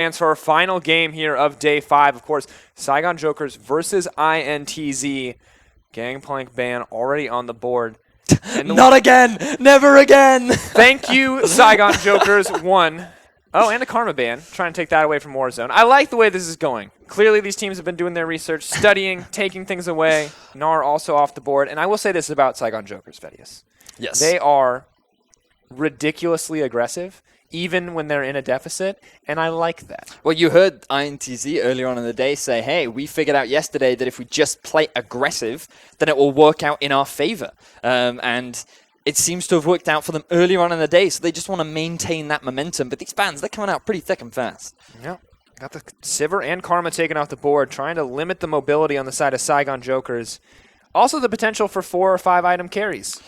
And for our final game here of day 5, of course, Saigon Jokers versus INTZ. Gangplank ban already on the board. Not again! Never again! Thank you, Saigon Jokers. 1. Oh, and a Karma ban. Trying to take that away from Warzone. I like the way this is going. Clearly, these teams have been doing their research, studying, taking things away. Gnar also off the board. And I will say this about Saigon Jokers, VODS. Yes. They are ridiculously aggressive, even when they're in a deficit, and I like that. Well, you heard INTZ earlier on in the day say, hey, we figured out yesterday that if we just play aggressive, then it will work out in our favor. And it seems to have worked out for them earlier on in the day, so they just want to maintain that momentum. But these bans, they're coming out pretty thick and fast. Yeah. Got the Sivir and Karma taken off the board, trying to limit the mobility on the side of Saigon Jokers. Also the potential for 4 or 5 item carries.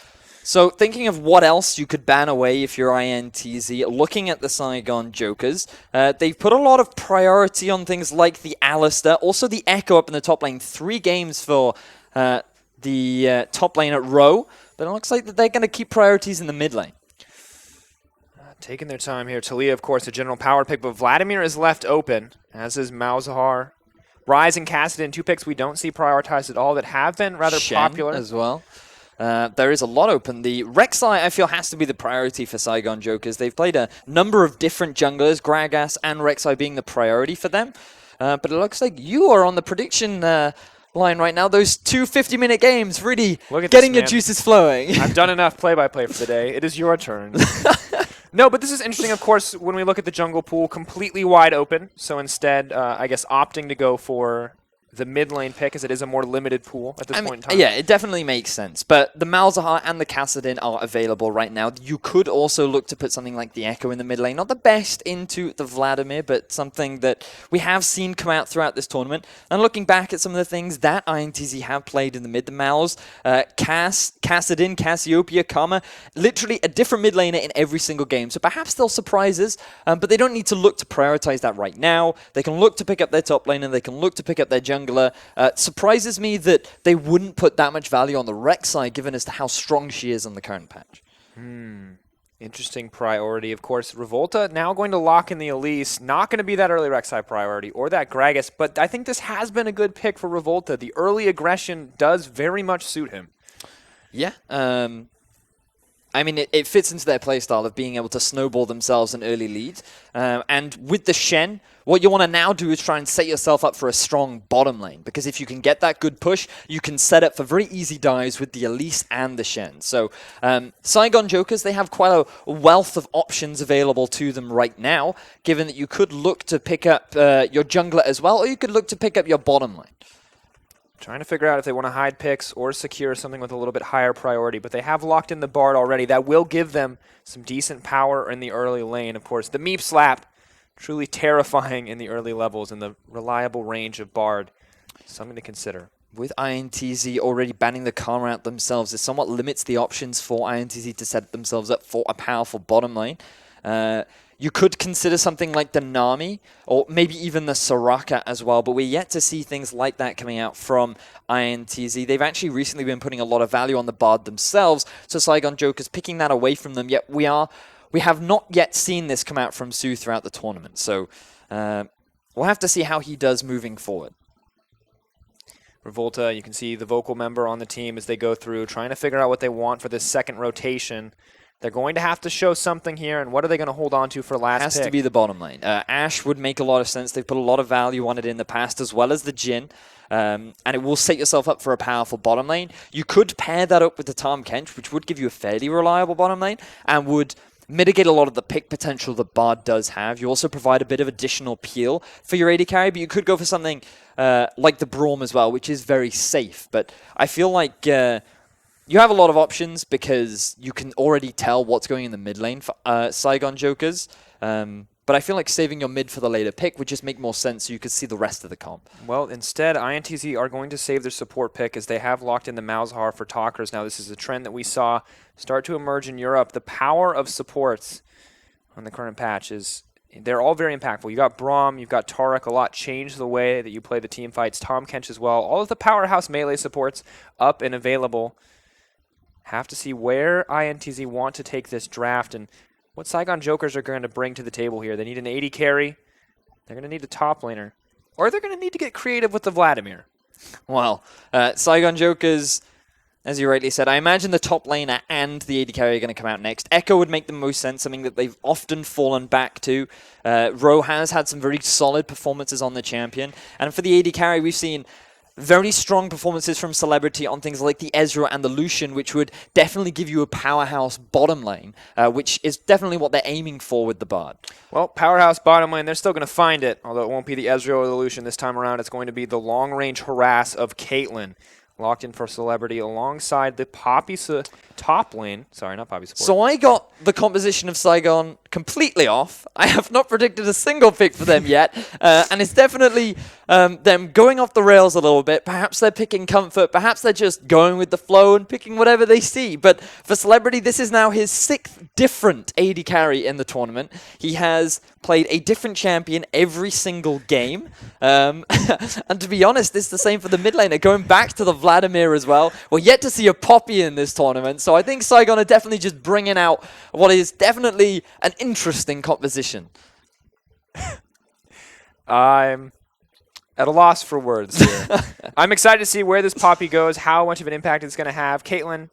So thinking of what else you could ban away if you're INTZ, looking at the Saigon Jokers, they've put a lot of priority on things like the Alistair, also the Echo up in the top lane. 3 games for the top lane at row, but it looks like that they're going to keep priorities in the mid lane. Taking their time here. Talia, of course, a general power pick, but Vladimir is left open, as is Malzahar. Rise and Kassadin, 2 picks we don't see prioritized at all that have been rather Shen popular as well. There is a lot open. The Rek'Sai, I feel, has to be the priority for Saigon Jokers. They've played a number of different junglers, Gragas and Rek'Sai being the priority for them. But it looks like you are on the prediction line right now. Those 2 50-minute games, really getting your juices flowing. I've done enough play-by-play for the day. It is your turn. No, but this is interesting, of course, when we look at the jungle pool, completely wide open. So instead, I guess, opting to go for the mid lane pick, as it is a more limited pool at this point in time. Yeah, it definitely makes sense. But the Malzahar and the Kassadin are available right now. You could also look to put something like the Echo in the mid lane. Not the best into the Vladimir, but something that we have seen come out throughout this tournament. And looking back at some of the things that INTZ have played in the mid, the Mals, Kassadin, Cassiopeia, Karma, literally a different mid laner in every single game. So perhaps they'll surprise us, but they don't need to look to prioritize that right now. They can look to pick up their top lane, and they can look to pick up their jungler. Surprises me that they wouldn't put that much value on the Rek'Sai, given as to how strong she is on the current patch. Interesting priority. Of course, Revolta now going to lock in the Elise. Not going to be that early Rek'Sai priority or that Gragas, but I think this has been a good pick for Revolta. The early aggression does very much suit him. Yeah. I mean, it fits into their playstyle of being able to snowball themselves an early lead. And with the Shen, what you want to now do is try and set yourself up for a strong bottom lane. Because if you can get that good push, you can set up for very easy dives with the Elise and the Shen. So Saigon Jokers, they have quite a wealth of options available to them right now, given that you could look to pick up your jungler as well, or you could look to pick up your bottom lane. Trying to figure out if they want to hide picks or secure something with a little bit higher priority, but they have locked in the Bard already. That will give them some decent power in the early lane. Of course, the Meep Slap, truly terrifying in the early levels, and the reliable range of Bard, something to consider. With INTZ already banning the Karma out themselves, it somewhat limits the options for INTZ to set themselves up for a powerful bottom lane. You could consider something like the Nami, or maybe even the Soraka as well, but we're yet to see things like that coming out from INTZ. They've actually recently been putting a lot of value on the Bard themselves, so Saigon Jokers picking that away from them, yet we have not yet seen this come out from Su throughout the tournament, so we'll have to see how he does moving forward. Revolta, you can see the vocal member on the team as they go through, trying to figure out what they want for this second rotation. They're going to have to show something here, and what are they going to hold on to for last Has pick? to be the bottom lane. Ashe would make a lot of sense. They've put a lot of value on it in the past, as well as the Jhin, and it will set yourself up for a powerful bottom lane. You could pair that up with the Tahm Kench, which would give you a fairly reliable bottom lane, and would mitigate a lot of the pick potential that Bard does have. You also provide a bit of additional peel for your AD carry, but you could go for something like the Braum as well, which is very safe. But I feel like you have a lot of options because you can already tell what's going in the mid lane for Saigon Jokers. But I feel like saving your mid for the later pick would just make more sense so you could see the rest of the comp. Well, instead, INTZ are going to save their support pick as they have locked in the Malzahar for Talkers. Now, this is a trend that we saw start to emerge in Europe. The power of supports on the current patch is they're all very impactful. You got Braum, you've got Taric. A lot changed the way that you play the team fights. Tahm Kench as well. All of the powerhouse melee supports up and available. Have to see where INTZ want to take this draft and what Saigon Jokers are going to bring to the table here. They need an AD carry. They're going to need a top laner. Or they're going to need to get creative with the Vladimir. Well, Saigon Jokers, as you rightly said, I imagine the top laner and the AD carry are going to come out next. Echo would make the most sense, something that they've often fallen back to. Ro has had some very solid performances on the champion. And for the AD carry, we've seen very strong performances from Celebrity on things like the Ezreal and the Lucian, which would definitely give you a powerhouse bottom lane, which is definitely what they're aiming for with the Bard. Well, powerhouse bottom lane, they're still going to find it, although it won't be the Ezreal or the Lucian this time around. It's going to be the long-range harass of Caitlyn, locked in for Celebrity alongside the Poppy top lane. Sorry, not Poppy support. So I got the composition of Saigon completely off. I have not predicted a single pick for them yet, and it's definitely them going off the rails a little bit. Perhaps they're picking comfort, perhaps they're just going with the flow and picking whatever they see. But for Celebrity, this is now his 6th different AD carry in the tournament. He has played a different champion every single game. And to be honest, it's the same for the mid laner. Going back to the Vladimir as well. We're yet to see a Poppy in this tournament, so I think Saigon are definitely just bringing out what is definitely an interesting composition. I'm at a loss for words here. I'm excited to see where this Poppy goes, how much of an impact it's going to have. Caitlyn,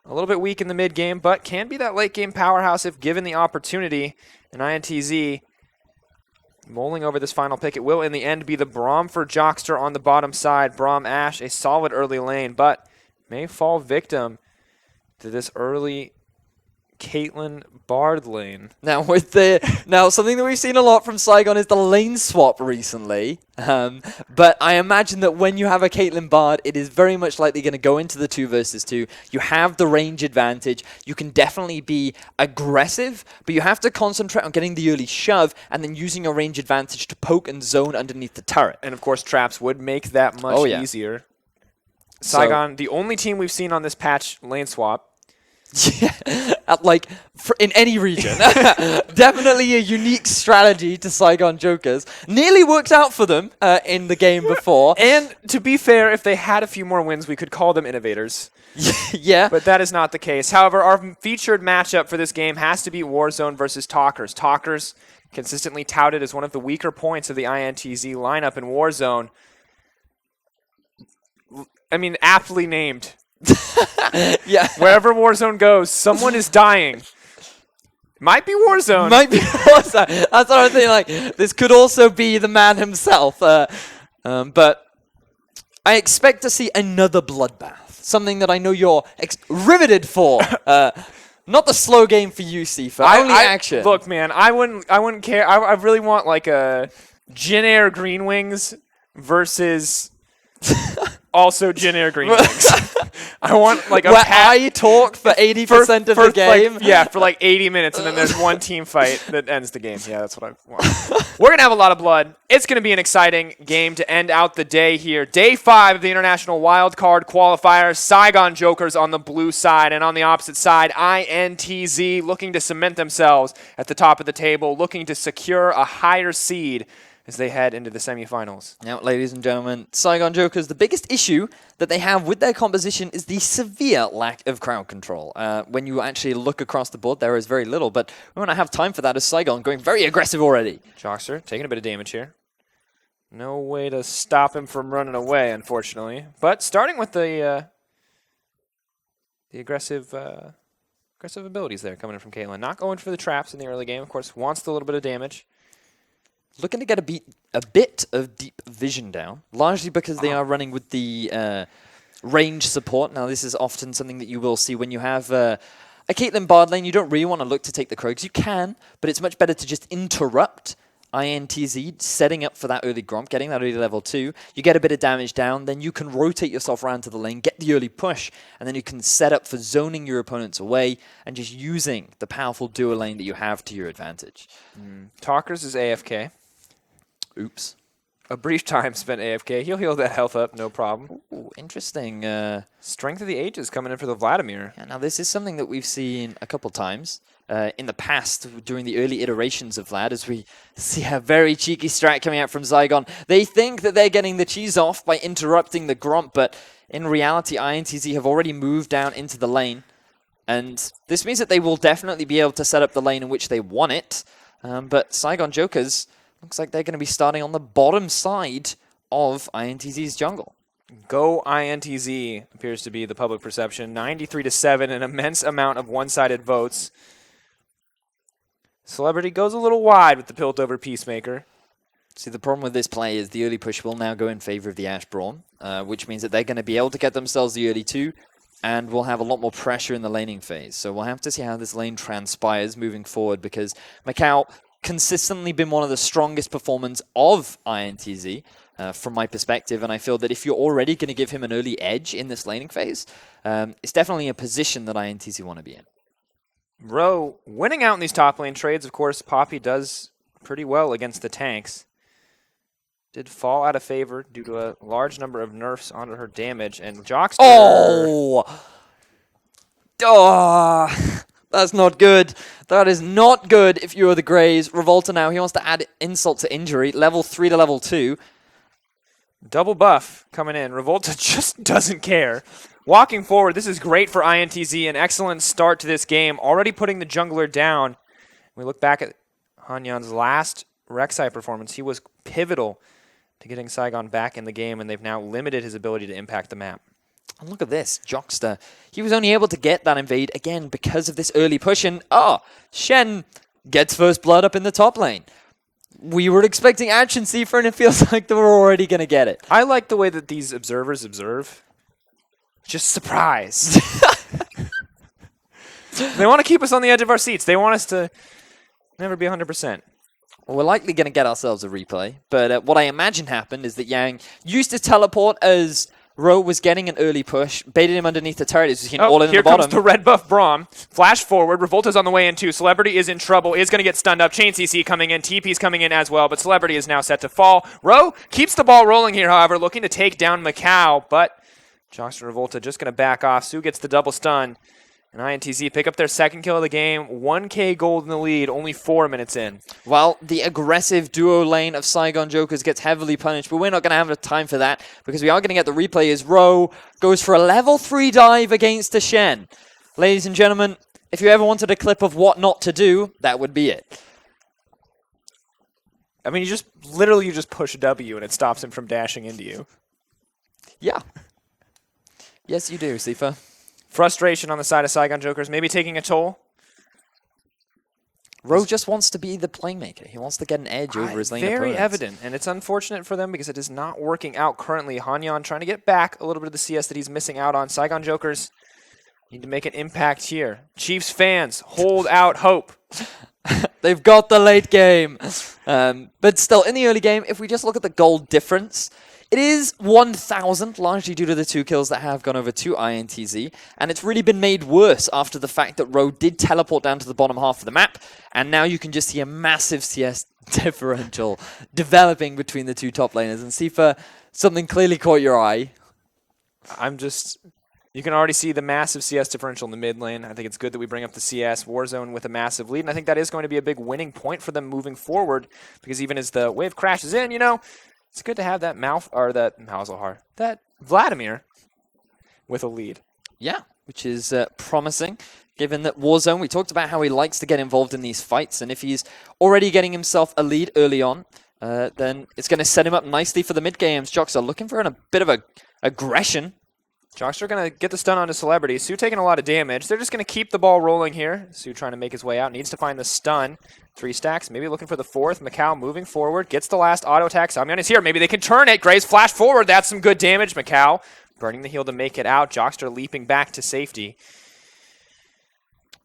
a little bit weak in the mid game, but can be that late game powerhouse if given the opportunity. And INTZ mulling over this final pick. It will, in the end, be the Braum for Jockster on the bottom side. Braum Ashe, a solid early lane, but may fall victim to this early Caitlyn Bard lane. Now, something that we've seen a lot from Saigon is the lane swap recently. But I imagine that when you have a Caitlyn Bard, it is very much likely going to go into the 2 versus 2. You have the range advantage. You can definitely be aggressive, but you have to concentrate on getting the early shove and then using your range advantage to poke and zone underneath the turret. And of course, traps would make that much easier. Saigon, the only team we've seen on this patch lane swap. Yeah, in any region. Definitely a unique strategy to Saigon Jokers. Nearly worked out for them in the game before. And to be fair, if they had a few more wins, we could call them innovators. Yeah. But that is not the case. However, our featured matchup for this game has to be Warzone versus Talkers. Talkers consistently touted as one of the weaker points of the INTZ lineup in Warzone. I mean, aptly named. Yeah. Wherever Warzone goes, someone is dying. Might be Warzone. Might be Warzone. That's what I'm thinking. Like, this could also be the man himself. But I expect to see another bloodbath. Something that I know you're riveted for. Not the slow game for you, Sifa. Only action. Look, man, I wouldn't care. I really want like a Jin Air Green Wings versus also Jin Air Green Wings. I want like a I talk for 80% of the game. For like 80 minutes, and then there's one team fight that ends the game. Yeah, that's what I want. We're going to have a lot of blood. It's going to be an exciting game to end out the day here. Day 5 of the International Wildcard Qualifiers. Saigon Jokers on the blue side, and on the opposite side, INTZ looking to cement themselves at the top of the table, looking to secure a higher seed as they head into the semifinals. Now, ladies and gentlemen, Saigon Jokers, the biggest issue that they have with their composition is the severe lack of crowd control. When you actually look across the board, there is very little, but we won't have time for that as Saigon going very aggressive already. Jockster taking a bit of damage here. No way to stop him from running away, unfortunately. But starting with the aggressive abilities there coming in from Caitlyn. Not going for the traps in the early game, of course, wants the little bit of damage. Looking to get a bit of deep vision down, largely because they are running with the range support. Now, this is often something that you will see when you have a Caitlyn Bard lane. You don't really want to look to take the Krogs. You can, but it's much better to just interrupt INTZ, setting up for that early Gromp, getting that early level 2. You get a bit of damage down, then you can rotate yourself around to the lane, get the early push, and then you can set up for zoning your opponents away and just using the powerful duo lane that you have to your advantage. Talkers is AFK. Oops. A brief time spent AFK. He'll heal that health up, no problem. Ooh, interesting. Strength of the Ages coming in for the Vladimir. Yeah, now, this is something that we've seen a couple times in the past during the early iterations of Vlad, as we see a very cheeky strat coming out from Saigon. They think that they're getting the cheese off by interrupting the Gromp, but in reality, INTZ have already moved down into the lane. And this means that they will definitely be able to set up the lane in which they want it. But Saigon Jokers Looks like they're going to be starting on the bottom side of INTZ's jungle. Go INTZ appears to be the public perception. 93-7, an immense amount of one-sided votes. Celebrity goes a little wide with the Piltover Peacemaker. See, the problem with this play is the early push will now go in favor of the Ashe Brawn, which means that they're going to be able to get themselves the early 2, and we'll have a lot more pressure in the laning phase. So we'll have to see how this lane transpires moving forward, because Macau consistently been one of the strongest performers of INTZ from my perspective, and I feel that if you're already going to give him an early edge in this laning phase, it's definitely a position that INTZ want to be in. Rowe winning out in these top lane trades. Of course, Poppy does pretty well against the tanks. Did fall out of favor due to a large number of nerfs onto her damage, and Jockster... Oh! That's not good. That is not good if you are the Greys. Revolta now, he wants to add insult to injury. Level 3 to level 2. Double buff coming in. Revolta just doesn't care. Walking forward, this is great for INTZ. An excellent start to this game. Already putting the jungler down. We look back at Hanyan's last Rek'Sai performance. He was pivotal to getting Saigon back in the game, and they've now limited his ability to impact the map. And look at this, Jockster. He was only able to get that invade, again, because of this early push, and Shen gets first blood up in the top lane. We were expecting action Cipher, and it feels like they were already going to get it. I like the way that these observers observe. Just surprised. They want to keep us on the edge of our seats. They want us to never be 100%. Well, we're likely going to get ourselves a replay, but what I imagine happened is that Yang used to teleport as Rowe was getting an early push, baited him underneath the turret. As you all in here the bottom. Comes the red buff Braum. Flash forward. Revolta's on the way in too. Celebrity is in trouble. Is going to get stunned up. Chain CC coming in. TP's coming in as well, but Celebrity is now set to fall. Rowe keeps the ball rolling here, however, looking to take down Macau, but Jockster Revolta just going to back off. Sue gets the double stun. And INTZ pick up their second kill of the game. 1K gold in the lead, only 4 minutes in. Well, the aggressive duo lane of Saigon Jokers gets heavily punished, but we're not going to have enough time for that because we are going to get the replay as Rowe goes for a level 3 dive against the Shen. Ladies and gentlemen, if you ever wanted a clip of what not to do, that would be it. I mean, you just push W and it stops him from dashing into you. Yeah. Yes, you do, Sifa. Frustration on the side of Saigon Jokers, maybe taking a toll. Rowe just wants to be the playmaker. He wants to get an edge over his lane opponents. Very evident, and it's unfortunate for them because it is not working out currently. Hanyan trying to get back a little bit of the CS that he's missing out on. Saigon Jokers need to make an impact here. Chiefs fans, hold out hope. They've got the late game. But still, in the early game, if we just look at the gold difference, it is 1,000, largely due to the 2 kills that have gone over to INTZ, and it's really been made worse after the fact that Rowe did teleport down to the bottom half of the map, and now you can just see a massive CS differential developing between the 2 top laners. And Sifa, something clearly caught your eye. You can already see the massive CS differential in the mid lane. I think it's good that we bring up the CS Warzone with a massive lead, and I think that is going to be a big winning point for them moving forward, because even as the wave crashes in, it's good to have that that Vladimir with a lead. Yeah, which is promising, given that Warzone, we talked about how he likes to get involved in these fights, and if he's already getting himself a lead early on, then it's going to set him up nicely for the mid games. Jockster looking for a bit of aggression. Jockster going to get the stun onto Celebrity. Sue taking a lot of damage. They're just going to keep the ball rolling here. Sue trying to make his way out. Needs to find the stun. 3 stacks. Maybe looking for the 4th. Macau moving forward. Gets the last auto attack. Samyan is here. Maybe they can turn it. Graves flash forward. That's some good damage. Macau burning the heal to make it out. Jockster leaping back to safety.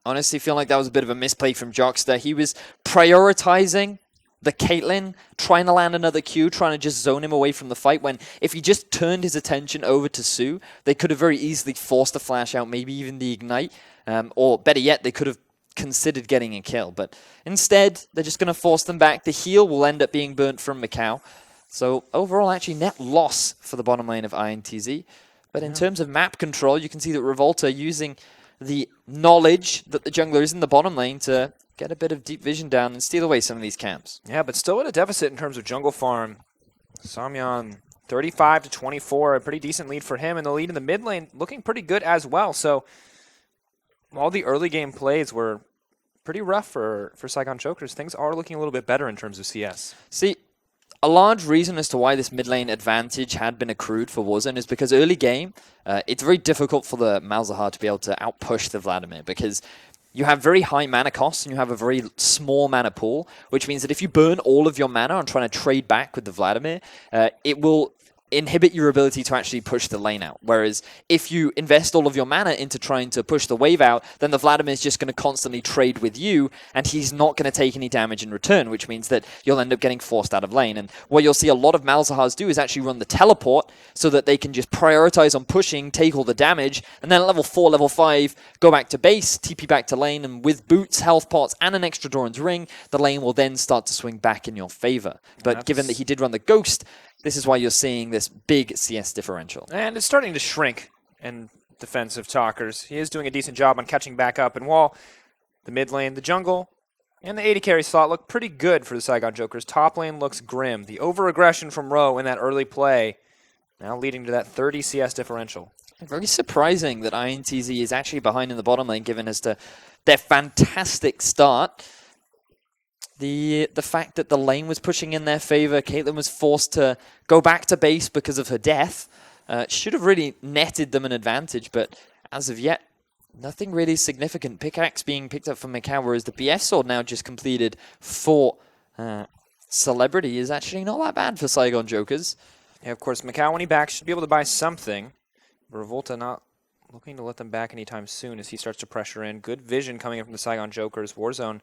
Honestly, feel like that was a bit of a misplay from Jockster. He was prioritizing the Caitlyn, trying to land another Q, trying to just zone him away from the fight, when if he just turned his attention over to Sue, they could have very easily forced the flash out, maybe even the ignite, or better yet, they could have considered getting a kill. But instead, they're just going to force them back. The heal will end up being burnt from Macau. So overall, actually, net loss for the bottom lane of INTZ. But in terms of map control, you can see that Revolta using the knowledge that the jungler is in the bottom lane to get a bit of deep vision down and steal away some of these camps. Yeah, but still at a deficit in terms of jungle farm. Samyan, 35-24, a pretty decent lead for him, and the lead in the mid lane looking pretty good as well. So all the early game plays were pretty rough for Saigon Jokers. Things are looking a little bit better in terms of CS. See, a large reason as to why this mid lane advantage had been accrued for Warzone is because early game, it's very difficult for the Malzahar to be able to outpush the Vladimir because you have very high mana costs and you have a very small mana pool, which means that if you burn all of your mana on trying to trade back with the Vladimir, it will inhibit your ability to actually push the lane out. Whereas if you invest all of your mana into trying to push the wave out, then the Vladimir is just going to constantly trade with you, and he's not going to take any damage in return, which means that you'll end up getting forced out of lane. And what you'll see a lot of Malzahars do is actually run the teleport so that they can just prioritize on pushing, take all the damage, and then at level 4, level 5, go back to base, TP back to lane, and with boots, health pots, and an extra Doran's Ring, the lane will then start to swing back in your favor. But given that he did run the Ghost, this is why you're seeing this big CS differential. And it's starting to shrink in defense of Talkers. He is doing a decent job on catching back up. And while the mid lane, the jungle, and the 80 carry slot look pretty good for the Saigon Jokers, top lane looks grim. The over-aggression from Rowe in that early play now leading to that 30 CS differential. Very surprising that INTZ is actually behind in the bottom lane, given as to their fantastic start. The fact that the lane was pushing in their favor, Caitlyn was forced to go back to base because of her death, should have really netted them an advantage, but as of yet, nothing really significant. Pickaxe being picked up from Macau, whereas the BF sword now just completed for Celebrity is actually not that bad for Saigon Jokers. Yeah, of course, Macau, when he backs, should be able to buy something. Revolta not looking to let them back anytime soon as he starts to pressure in. Good vision coming in from the Saigon Jokers. Warzone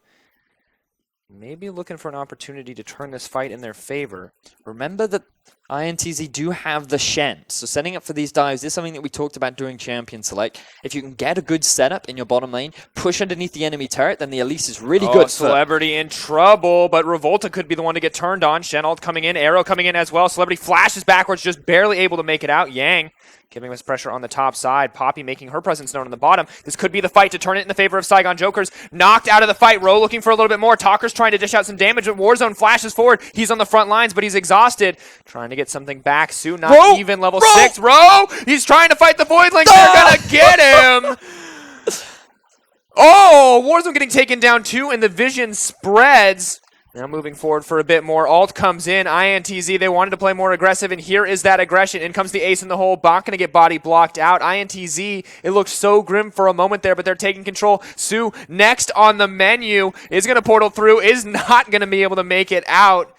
maybe looking for an opportunity to turn this fight in their favor. Remember that INTZ do have the Shen, so setting up for these dives is something that we talked about during Champion Select. If you can get a good setup in your bottom lane, push underneath the enemy turret, then the Elise is really good. Celebrity in trouble, but Revolta could be the one to get turned on. Shen ult coming in, Arrow coming in as well. Celebrity flashes backwards, just barely able to make it out. Yang giving us pressure on the top side. Poppy making her presence known on the bottom. This could be the fight to turn it in the favor of Saigon Jokers. Knocked out of the fight. Rowe looking for a little bit more. Talker's trying to dish out some damage, but Warzone flashes forward. He's on the front lines, but he's exhausted. Trying to get something back soon. Not even level 6. Rowe! He's trying to fight the Void Link. They're gonna get him! Oh! Warzone getting taken down too, and the vision spreads. Now moving forward for a bit more. Alt comes in. INTZ, they wanted to play more aggressive, and here is that aggression. In comes the ace in the hole. Bach going to get body blocked out. INTZ, it looked so grim for a moment there, but they're taking control. Sue, next on the menu, is going to portal through, is not going to be able to make it out.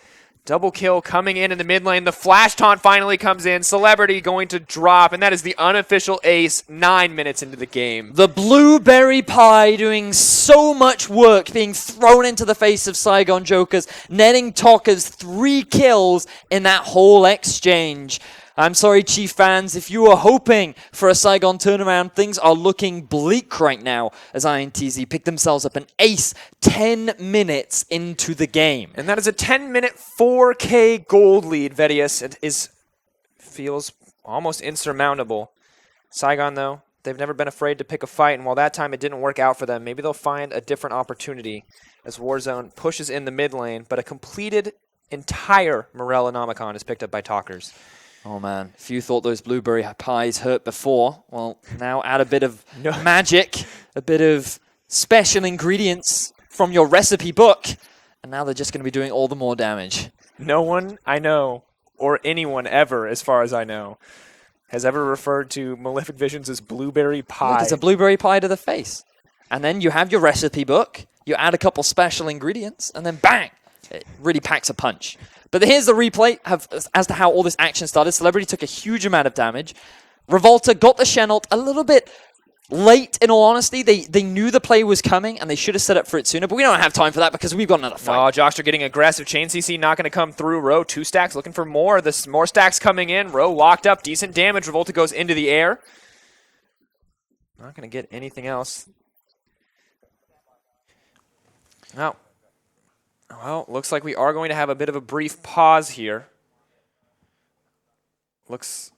Double kill coming in the mid lane. The flash taunt finally comes in. Celebrity going to drop, and that is the unofficial ace 9 minutes into the game. The blueberry pie doing so much work, being thrown into the face of Saigon Jokers, netting Talkers 3 kills in that whole exchange. I'm sorry, Chief fans, if you were hoping for a Saigon turnaround, things are looking bleak right now as INTZ pick themselves up an ace 10 minutes into the game. And that is a 10-minute 4K gold lead, VODS. It feels almost insurmountable. Saigon, though, they've never been afraid to pick a fight, and while that time it didn't work out for them, maybe they'll find a different opportunity as Warzone pushes in the mid lane, but a completed entire Morellonomicon is picked up by Talkers. Oh man, if you thought those blueberry pies hurt before, well, now add a bit of magic, a bit of special ingredients from your recipe book, and now they're just going to be doing all the more damage. No one I know, or anyone ever, as far as I know, has ever referred to Malefic Visions as blueberry pie. Look, it's a blueberry pie to the face. And then you have your recipe book, you add a couple special ingredients, and then bang! It really packs a punch. But here's the replay as to how all this action started. Celebrity took a huge amount of damage. Revolta got the Shen ult a little bit late, in all honesty. They knew the play was coming, and they should have set up for it sooner, but we don't have time for that because we've got another fight. Oh, Josh are getting aggressive. Chain CC not going to come through. Rowe, 2 stacks, looking for more. More stacks coming in. Rowe locked up. Decent damage. Revolta goes into the air. Not going to get anything else. Now, well, looks like we are going to have a bit of a brief pause here. Looks...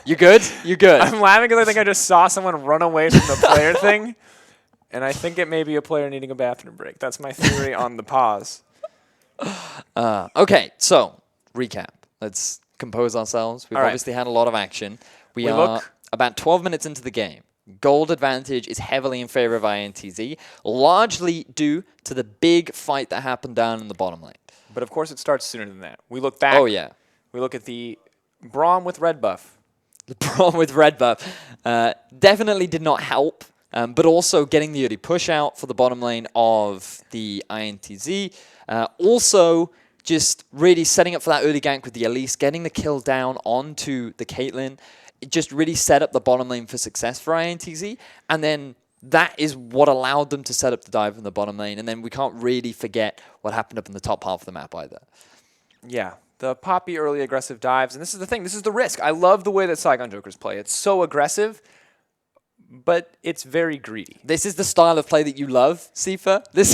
You good? You good? I'm laughing because I think I just saw someone run away from the player thing, and I think it may be a player needing a bathroom break. That's my theory on the pause. Okay, so, recap. Let's compose ourselves. We've obviously had a lot of action. We are about 12 minutes into the game. Gold advantage is heavily in favor of INTZ, largely due to the big fight that happened down in the bottom lane. But of course, it starts sooner than that. We look back. Oh, yeah. We look at the Braum with red buff. The problem with red buff definitely did not help, but also getting the early push out for the bottom lane of the INTZ. Also, just really setting up for that early gank with the Elise, getting the kill down onto the Caitlyn. It just really set up the bottom lane for success for INTZ, and then that is what allowed them to set up the dive in the bottom lane, and then we can't really forget what happened up in the top half of the map either. Yeah, the Poppy early aggressive dives, and this is the thing, this is the risk. I love the way that Saigon Jokers play. It's so aggressive, but it's very greedy. This is the style of play that you love, Sifa? This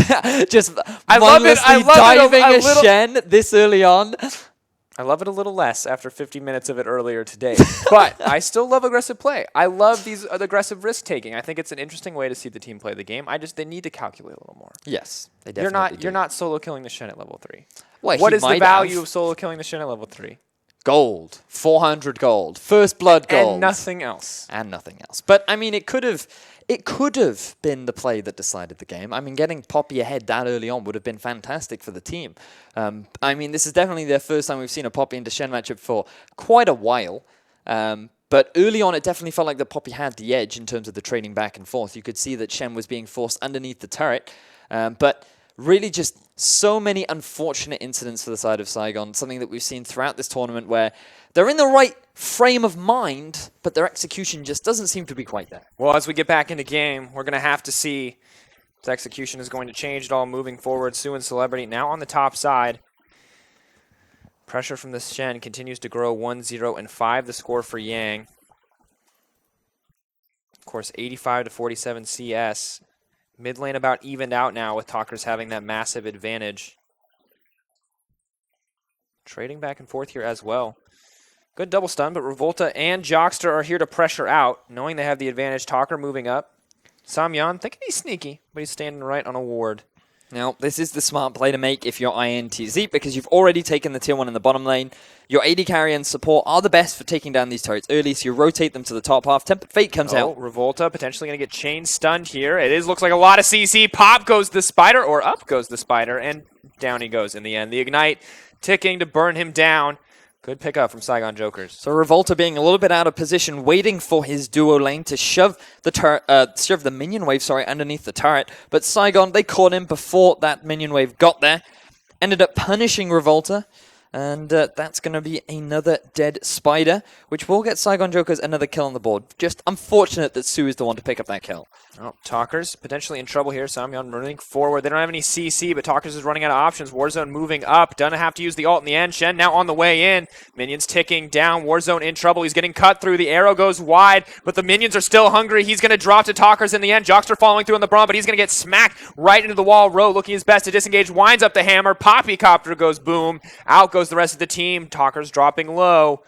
just I love it diving a a little. Shen this early on. I love it a little less after 50 minutes of it earlier today. But I still love aggressive play. I love these aggressive risk-taking. I think it's an interesting way to see the team play the game. They need to calculate a little more. Yes, they definitely do. You're not solo killing the Shen at level 3. Well, what is the value have. of solo killing the Shen at level 3? Gold. 400 gold. First blood gold. And nothing else. And nothing else. But, I mean, it could have been the play that decided the game. I mean, getting Poppy ahead that early on would have been fantastic for the team. I mean, this is definitely their first time we've seen a Poppy into Shen matchup for quite a while. But early on, it definitely felt like the Poppy had the edge in terms of the trading back and forth. You could see that Shen was being forced underneath the turret. But really just so many unfortunate incidents for the side of Saigon, something that we've seen throughout this tournament where they're in the right frame of mind, but their execution just doesn't seem to be quite there. Well, as we get back into game, we're going to have to see if the execution is going to change at all moving forward. Sue and Celebrity now on the top side. Pressure from the Shen continues to grow 1-0 and 5 the score for Yang. Of course, 85 to 47 CS. Mid lane about evened out now with Talkers having that massive advantage. Trading back and forth here as well. Good double stun, but Revolta and Jockster are here to pressure out, knowing they have the advantage. Talker moving up. Samyan thinking he's sneaky, but he's standing right on a ward. Now, this is the smart play to make if you're INTZ, because you've already taken the tier 1 in the bottom lane. Your AD carry and support are the best for taking down these turrets early, so you rotate them to the top half. Tempered Fate comes out. Revolta potentially going to get chain stunned here. Looks like a lot of CC. Pop goes the Spider, or up goes the Spider, and down he goes in the end. The Ignite ticking to burn him down. Good pickup from Saigon Jokers. So Revolta being a little bit out of position, waiting for his duo lane to shove the minion wave, underneath the turret. But Saigon, they caught him before that minion wave got there. Ended up punishing Revolta. And that's going to be another dead Spider, which will get Saigon Jokers another kill on the board. Just unfortunate that Sue is the one to pick up that kill. Oh, Talkers potentially in trouble here. Samyan running forward. They don't have any CC, but Talkers is running out of options. Warzone moving up. Doesn't have to use the ult in the end. Shen now on the way in. Minions ticking down. Warzone in trouble. He's getting cut through. The arrow goes wide, but the minions are still hungry. He's going to drop to Talkers in the end. Jockster following through on the Braum, but he's going to get smacked right into the wall. Rowe looking his best to disengage. Winds up the hammer. Poppy Copter goes boom. Out goes the rest of the team. Talkers dropping low.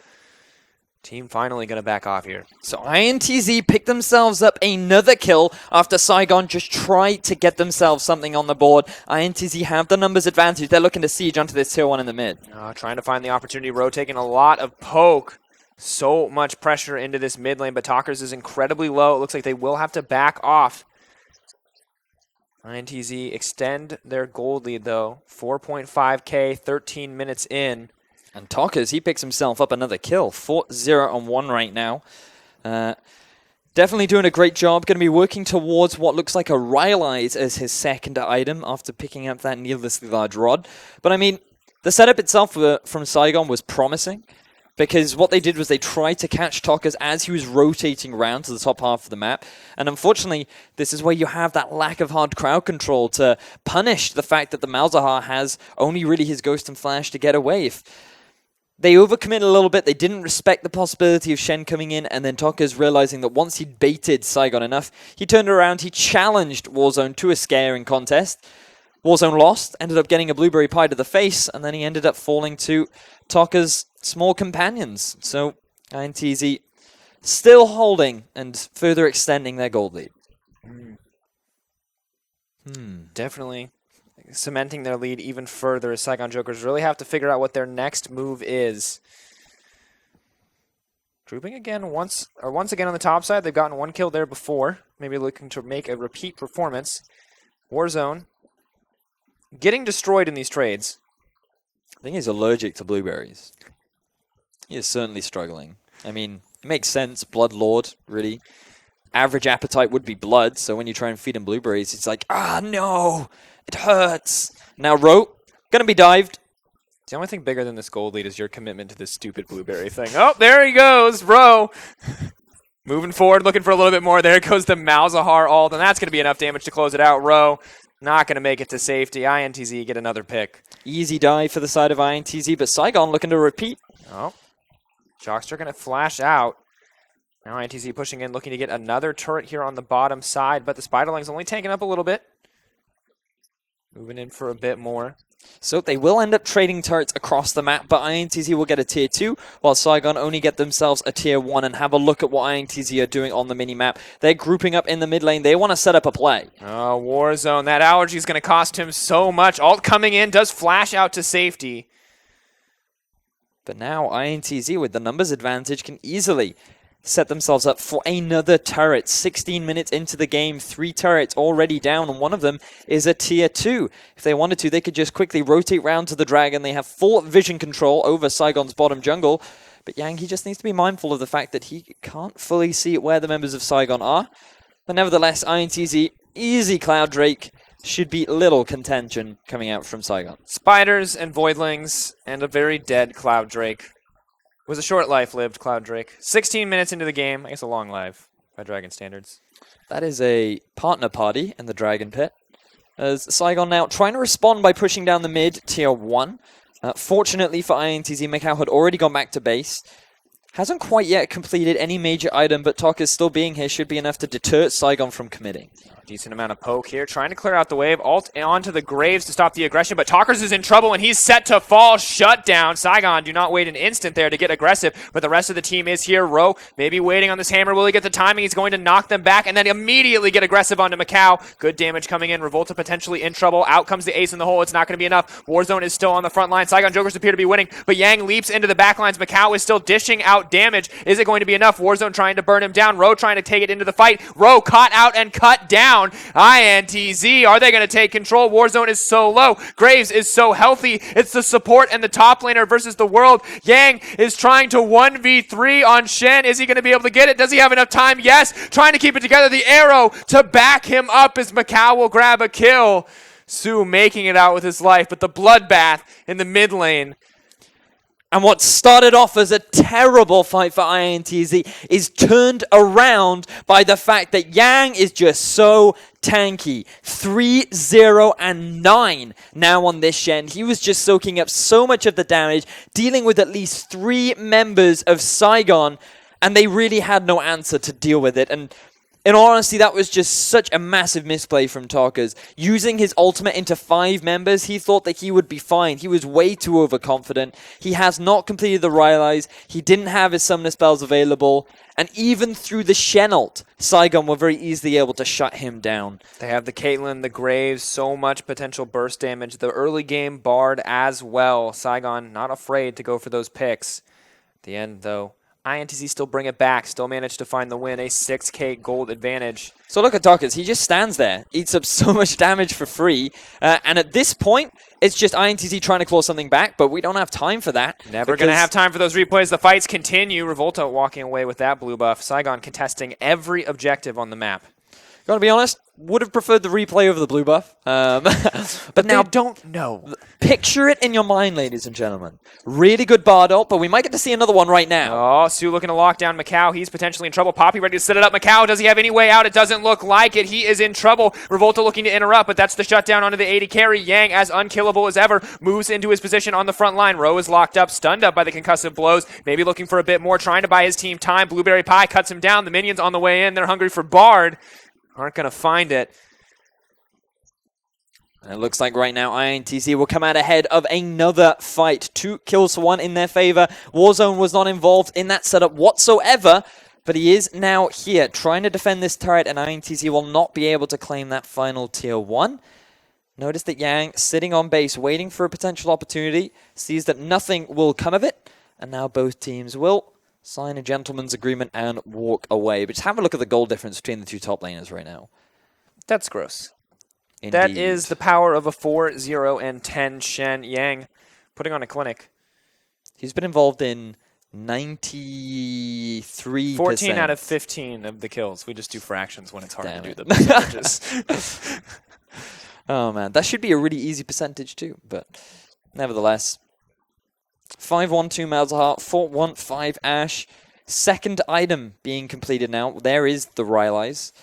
Team finally going to back off here. So INTZ picked themselves up another kill after Saigon just tried to get themselves something on the board. INTZ have the numbers advantage. They're looking to siege onto this tier 1 in the mid. Trying to find the opportunity. Rowe taking a lot of poke. So much pressure into this mid lane, but Talkers is incredibly low. It looks like they will have to back off. INTZ extend their gold lead, though. 4.5k, 13 minutes in. And Talkers, he picks himself up another kill. 4-0 on 1 right now. Definitely doing a great job. Going to be working towards what looks like a Rylai's as his second item after picking up that needlessly large rod. But I mean, the setup itself from Saigon was promising, because what they did was they tried to catch Talkers as he was rotating around to the top half of the map. And unfortunately, this is where you have that lack of hard crowd control to punish the fact that the Malzahar has only really his Ghost and Flash to get away. If they overcommitted a little bit. They didn't respect the possibility of Shen coming in, and then Talkers realizing that once he'd baited Saigon enough, he turned around, he challenged Warzone to a scaring contest. Warzone lost, ended up getting a blueberry pie to the face, and then he ended up falling to Talkers' small companions. So INTZ still holding and further extending their gold lead. Definitely cementing their lead even further as Saigon Jokers really have to figure out what their next move is. Grouping again once again on the top side. They've gotten 1 kill there before. Maybe looking to make a repeat performance. Warzone getting destroyed in these trades. I think he's allergic to blueberries. He is certainly struggling. I mean, it makes sense. Blood Lord, really. Average appetite would be blood, so when you try and feed him blueberries, it's like, ah, no, it hurts. Now, Ro, gonna be dived. The only thing bigger than this gold lead is your commitment to this stupid blueberry thing. Oh, there he goes, Ro. Moving forward, looking for a little bit more. There goes the Malzahar ult, and that's going to be enough damage to close it out. Ro not going to make it to safety. INTZ get another pick. Easy dive for the side of INTZ, but Saigon looking to repeat. Oh, Jockster going to flash out. Now INTZ pushing in, looking to get another turret here on the bottom side, but the Spiderling's only taking up a little bit. Moving in for a bit more. So they will end up trading turrets across the map, but INTZ will get a tier 2, while Saigon only get themselves a tier 1. And have a look at what INTZ are doing on the mini-map. They're grouping up in the mid lane. They want to set up a play. Oh, Warzone. That allergy is going to cost him so much. Ult coming in, does flash out to safety. But now INTZ, with the numbers advantage, can easily set themselves up for another turret. 16 minutes into the game, 3 turrets already down, and one of them is a tier 2. If they wanted to, they could just quickly rotate round to the dragon. They have full vision control over Saigon's bottom jungle. But Yang, he just needs to be mindful of the fact that he can't fully see where the members of Saigon are. But nevertheless, INTZ, easy Cloud Drake. Should be little contention coming out from Saigon. Spiders and Voidlings and a very dead Cloud Drake. It was a short life lived Cloud Drake. 16 minutes into the game. I guess a long life by Dragon standards. That is a partner party in the Dragon Pit. As Saigon now trying to respond by pushing down the mid, tier 1. Fortunately for INTZ, Macau had already gone back to base. Hasn't quite yet completed any major item, but Tokka's still being here should be enough to deter Saigon from committing. Decent amount of poke here, trying to clear out the wave. Ult onto the Graves to stop the aggression, but Talkers is in trouble, and he's set to fall. Shut down. Saigon do not wait an instant there to get aggressive, but the rest of the team is here. Ro maybe waiting on this hammer. Will he get the timing? He's going to knock them back, and then immediately get aggressive onto Macau. Good damage coming in. Revolta potentially in trouble. Out comes the ace in the hole. It's not going to be enough. Warzone is still on the front line. Saigon Jokers appear to be winning, but Yang leaps into the back lines. Macau is still dishing out damage. Is it going to be enough? Warzone trying to burn him down. Ro trying to take it into the fight. Ro caught out and cut down. INTZ, are they going to take control? Warzone is so low. Graves is so healthy. It's the support and the top laner versus the world. Yang is trying to 1v3 on Shen. Is he going to be able to get it? Does he have enough time? Yes. Trying to keep it together. The arrow to back him up as Macau will grab a kill. Su making it out with his life, but the bloodbath in the mid lane. And what started off as a terrible fight for INTZ is turned around by the fact that Yang is just so tanky. 3-0 and 9 now on this Shen. He was just soaking up so much of the damage, dealing with at least 3 members of Saigon, and they really had no answer to deal with it. And in all honesty, that was just such a massive misplay from Talkers. Using his ultimate into 5 members, he thought that he would be fine. He was way too overconfident. He has not completed the Rylai's. He didn't have his summoner spells available. And even through the Shen ult, Saigon were very easily able to shut him down. They have the Caitlyn, the Graves, so much potential burst damage. The early game Bard as well. Saigon not afraid to go for those picks. At the end, though, INTZ still bring it back, still manage to find the win, a 6k gold advantage. So look at Talkers, he just stands there, eats up so much damage for free, and at this point, it's just INTZ trying to claw something back, but we don't have time for that. Never going to have time for those replays. The fights continue. Revolta walking away with that blue buff. Saigon contesting every objective on the map. Gotta be honest, would have preferred the replay over the blue buff. But now don't know. Picture it in your mind, ladies and gentlemen. Really good Bard ult, but we might get to see another one right now. Oh, Su looking to lock down Macau. He's potentially in trouble. Poppy ready to set it up. Macau, does he have any way out? It doesn't look like it. He is in trouble. Revolta looking to interrupt, but that's the shutdown onto the AD carry. Yang, as unkillable as ever, moves into his position on the front line. Ro is locked up, stunned up by the concussive blows. Maybe looking for a bit more, trying to buy his team time. Blueberry Pie cuts him down. The minions on the way in. They're hungry for Bard. Aren't going to find it. And it looks like right now INTZ will come out ahead of another fight. 2 kills for 1 in their favor. Warzone was not involved in that setup whatsoever, but he is now here trying to defend this turret, and INTZ will not be able to claim that final tier 1. Notice that Yang sitting on base waiting for a potential opportunity, sees that nothing will come of it, and now both teams will sign a gentleman's agreement and walk away. But just have a look at the goal difference between the two top laners right now. That's gross. Indeed. That is the power of a 4-0 and 10 Shen Yang putting on a clinic. He's been involved in 93%. 14 out of 15 of the kills. We just do fractions when it's hard to do the percentages. Oh, man. That should be a really easy percentage, too. But nevertheless, 5-1-2 Malzahar, 4-1-5 Ash. Second item being completed now. There is the Rylai's.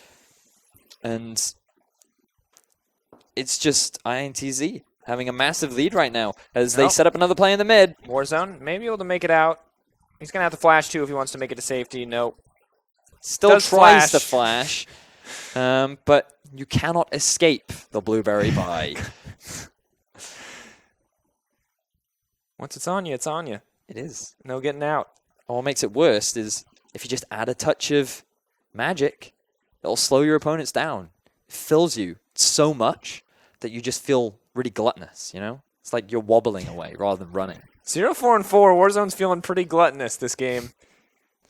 And it's just INTZ having a massive lead right now as they set up another play in the mid. Warzone may be able to make it out. He's going to have to flash, too, if he wants to make it to safety. Nope. Still tries to flash. But you cannot escape the blueberry pie. Once it's on you, it's on you. It is. No getting out. And what makes it worse is if you just add a touch of magic, it'll slow your opponents down. It fills you so much that you just feel really gluttonous, you know? It's like you're wobbling away rather than running. 0-4-4. Warzone's feeling pretty gluttonous this game.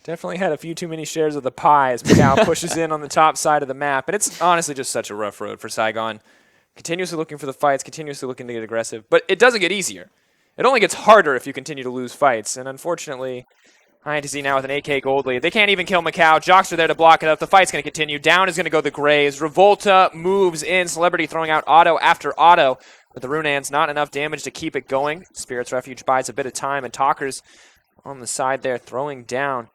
Definitely had a few too many shares of the pie as Macau pushes in on the top side of the map. And it's honestly just such a rough road for Saigon. Continuously looking for the fights, continuously looking to get aggressive. But it doesn't get easier. It only gets harder if you continue to lose fights. And unfortunately, INTZ now with an AK gold lead. They can't even kill Macau. Jocks are there to block it up. The fight's going to continue. Down is going to go the Grays. Revolta moves in. Celebrity throwing out auto after auto. But the Runans, not enough damage to keep it going. Spirit's Refuge buys a bit of time. And Talkers on the side there throwing down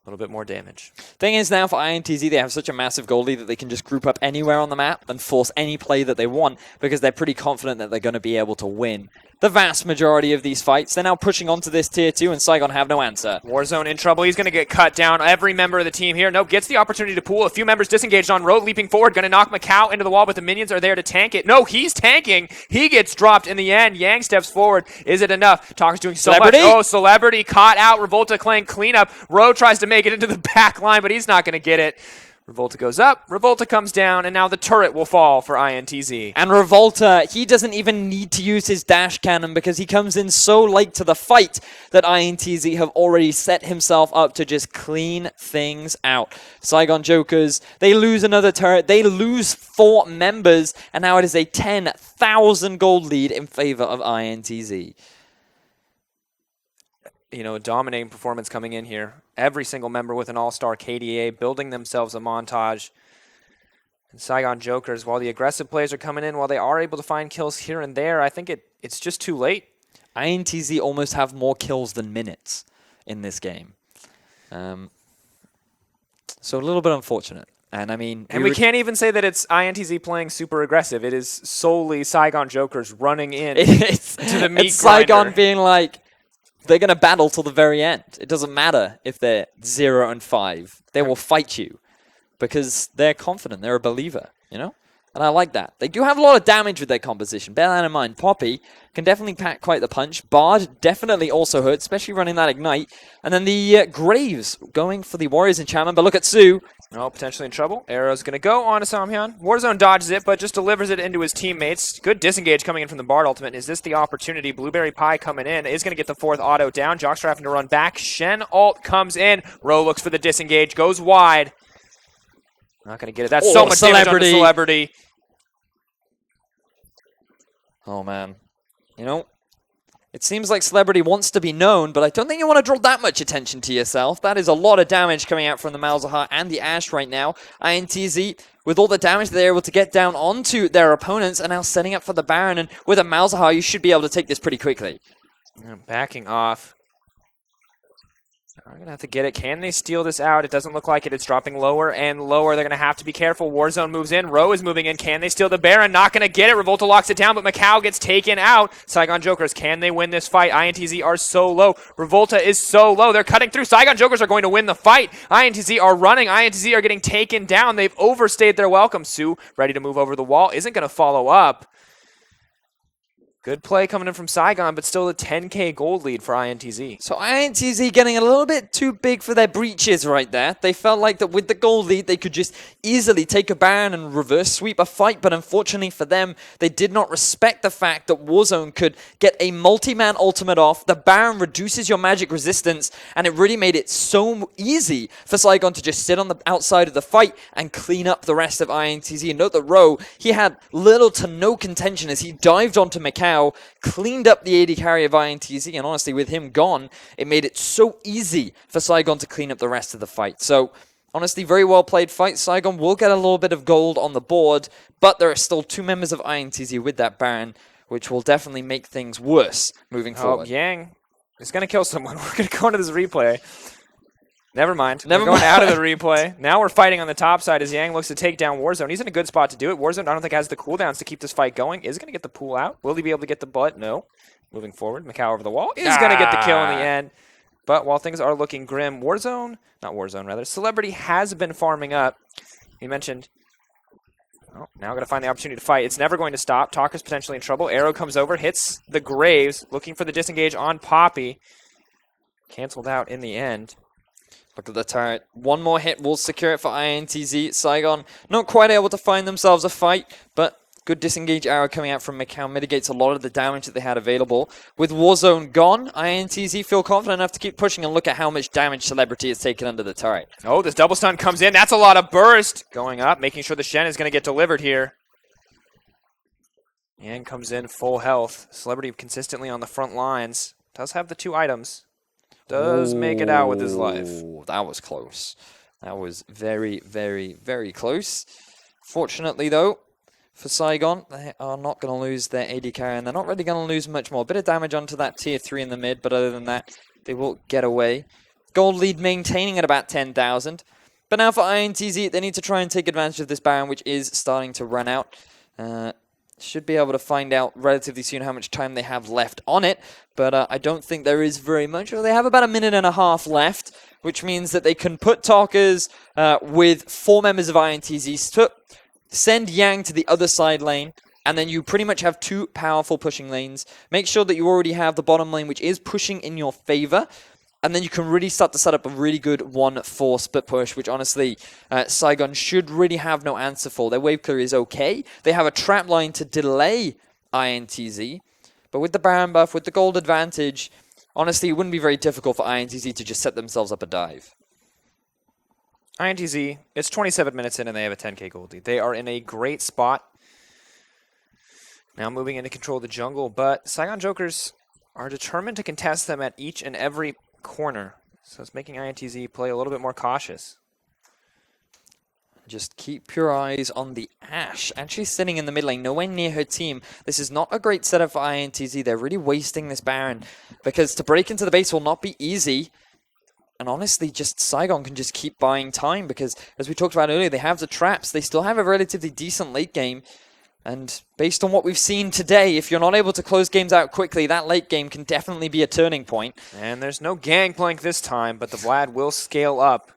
a little bit more damage. Thing is now for INTZ, they have such a massive goal lead that they can just group up anywhere on the map and force any play that they want because they're pretty confident that they're going to be able to win the vast majority of these fights. They're now pushing onto this tier 2 and Saigon have no answer. Warzone in trouble. He's going to get cut down. Every member of the team here. Nope, gets the opportunity to pool. A few members disengaged on road, leaping forward. Going to knock Macau into the wall, but the minions are there to tank it. No, he's tanking. He gets dropped in the end. Yang steps forward. Is it enough? Talker's doing so much. Oh, Celebrity caught out. Revolta playing cleanup. Rowe tries to make it into the back line, but he's not going to get it. Revolta goes up, Revolta comes down, and now the turret will fall for INTZ. And Revolta, he doesn't even need to use his dash cannon because he comes in so late to the fight that INTZ have already set himself up to just clean things out. Saigon Jokers, they lose another turret, they lose 4 members, and now it is a 10,000 gold lead in favor of INTZ. You know, a dominating performance coming in here. Every single member with an all-star KDA building themselves a montage. And Saigon Jokers, while the aggressive players are coming in, while they are able to find kills here and there, I think it's just too late. INTZ almost have more kills than minutes in this game. So a little bit unfortunate. And I mean... And we can't even say that it's INTZ playing super aggressive. It is solely Saigon Jokers running in to the meat It's Saigon grinder. being like... They're going to battle till the very end. It doesn't matter if they're 0 and 5. They will fight you because they're confident. They're a believer, you know? And I like that. They do have a lot of damage with their composition. Bear that in mind. Poppy can definitely pack quite the punch. Bard definitely also hurts, especially running that Ignite. And then the Graves going for the Warriors enchantment. But look at Su. Oh, potentially in trouble. Arrow's going to go on to Samhyun. Warzone dodges it, but just delivers it into his teammates. Good disengage coming in from the Bard ultimate. Is this the opportunity? Blueberry Pie coming in. Is going to get the 4th auto down. Jockster having to run back. Shen ult comes in. Rowe looks for the disengage. Goes wide. Not going to get it. That's so much damage on the Celebrity. Oh, man. You know, it seems like Celebrity wants to be known, but I don't think you want to draw that much attention to yourself. That is a lot of damage coming out from the Malzahar and the Ashe right now. INTZ, with all the damage they're able to get down onto their opponents, are now setting up for the Baron. And with a Malzahar, you should be able to take this pretty quickly. Backing off. I'm going to have to get it. Can they steal this out? It doesn't look like it. It's dropping lower and lower. They're going to have to be careful. Warzone moves in. Rowe is moving in. Can they steal the Baron? Not going to get it. Revolta locks it down, but Macau gets taken out. Saigon Jokers, can they win this fight? INTZ are so low. Revolta is so low. They're cutting through. Saigon Jokers are going to win the fight. INTZ are running. INTZ are getting taken down. They've overstayed their welcome. Su, ready to move over the wall, isn't going to follow up. Good play coming in from Saigon, but still a 10K gold lead for INTZ. So INTZ getting a little bit too big for their breeches right there. They felt like that with the gold lead, they could just easily take a Baron and reverse sweep a fight, but unfortunately for them, they did not respect the fact that Warzone could get a multi-man ultimate off. The Baron reduces your magic resistance, and it really made it so easy for Saigon to just sit on the outside of the fight and clean up the rest of INTZ. And note that Rowe, he had little to no contention as he dived onto Macau, cleaned up the AD carry of INTZ, and honestly, with him gone, it made it so easy for Saigon to clean up the rest of the fight. So, honestly, very well played fight. Saigon will get a little bit of gold on the board, but there are still 2 members of INTZ with that Baron, which will definitely make things worse moving forward. Yang is going to kill someone. We're going to go into this replay. Never mind. We're going out of the replay. Now we're fighting on the top side as Yang looks to take down Warzone. He's in a good spot to do it. Warzone, I don't think, has the cooldowns to keep this fight going. Is going to get the pool out. Will he be able to get the butt? No. Moving forward. Macau over the wall. Is going to get the kill in the end. But while things are looking grim, Celebrity has been farming up. He mentioned, oh, now going to find the opportunity to fight. It's never going to stop. Talker's potentially in trouble. Arrow comes over, hits the Graves, looking for the disengage on Poppy. Canceled out in the end. Look at the turret. One more hit will secure it for INTZ. Saigon not quite able to find themselves a fight, but good disengage arrow coming out from Macau mitigates a lot of the damage that they had available. With Warzone gone, INTZ feel confident enough to keep pushing, and look at how much damage Celebrity has taken under the turret. Oh, this double stun comes in. That's a lot of burst going up, making sure the Shen is going to get delivered here. Yang comes in full health. Celebrity consistently on the front lines. Does have the 2 items. Does make it out with his life. That was close. That was very, very, very close. Fortunately, though, for Saigon, they are not going to lose their AD carry, and they're not really going to lose much more. A bit of damage onto that tier 3 in the mid, but other than that, they will get away. Gold lead maintaining at about 10,000. But now for INTZ, they need to try and take advantage of this Baron, which is starting to run out. Should be able to find out relatively soon how much time they have left on it, but I don't think there is very much. They have about 1.5 minutes left, which means that they can put Talkers with 4 members of INTZ, send Yang to the other side lane, and then you pretty much have 2 powerful pushing lanes. Make sure that you already have the bottom lane, which is pushing in your favor, and then you can really start to set up a really good 1-4 split push, which honestly, Saigon should really have no answer for. Their wave clear is okay. They have a trap line to delay INTZ. But with the Baron buff, with the gold advantage, honestly, it wouldn't be very difficult for INTZ to just set themselves up a dive. INTZ, it's 27 minutes in and they have a 10K gold lead. They are in a great spot. Now moving in to control the jungle, but Saigon Jokers are determined to contest them at each and every corner. So it's making INTZ play a little bit more cautious. Just keep your eyes on the Ashe. Actually sitting in the mid lane, nowhere near her team. This is not a great setup for INTZ. They're really wasting this Baron, because to break into the base will not be easy. And honestly, just Saigon can just keep buying time, because as we talked about earlier, they have the traps. They still have a relatively decent late game. And based on what we've seen today, if you're not able to close games out quickly, that late game can definitely be a turning point. And there's no gangplank this time, but the Vlad will scale up.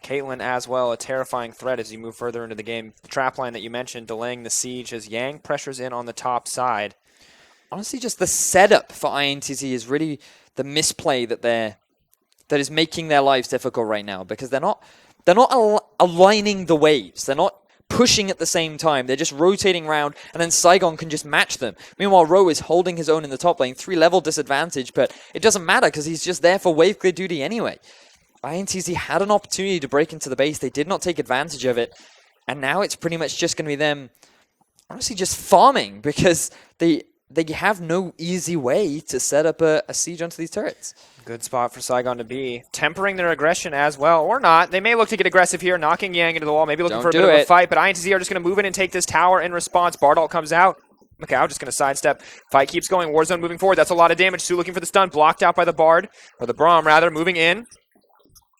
Caitlyn as well, a terrifying threat as you move further into the game. The trap line that you mentioned, delaying the siege as Yang pressures in on the top side. Honestly, just the setup for INTZ is really the misplay that is making their lives difficult right now, because they're not aligning the waves. They're not pushing at the same time. They're just rotating around, and then Saigon can just match them. Meanwhile, Rowe is holding his own in the top lane, 3-level disadvantage, but it doesn't matter because he's just there for wave clear duty anyway. INTZ had an opportunity to break into the base. They did not take advantage of it, and now it's pretty much just going to be them honestly just farming, because they have no easy way to set up a siege onto these turrets. Good spot for Saigon to be. Tempering their aggression as well, or not. They may look to get aggressive here, knocking Yang into the wall, maybe looking for a bit of a fight, but INTZ are just going to move in and take this tower in response. Bardalt comes out. Macau just going to sidestep. Fight keeps going. Warzone moving forward. That's a lot of damage. Sue looking for the stun. Blocked out by the Bard, or the Braum rather, moving in.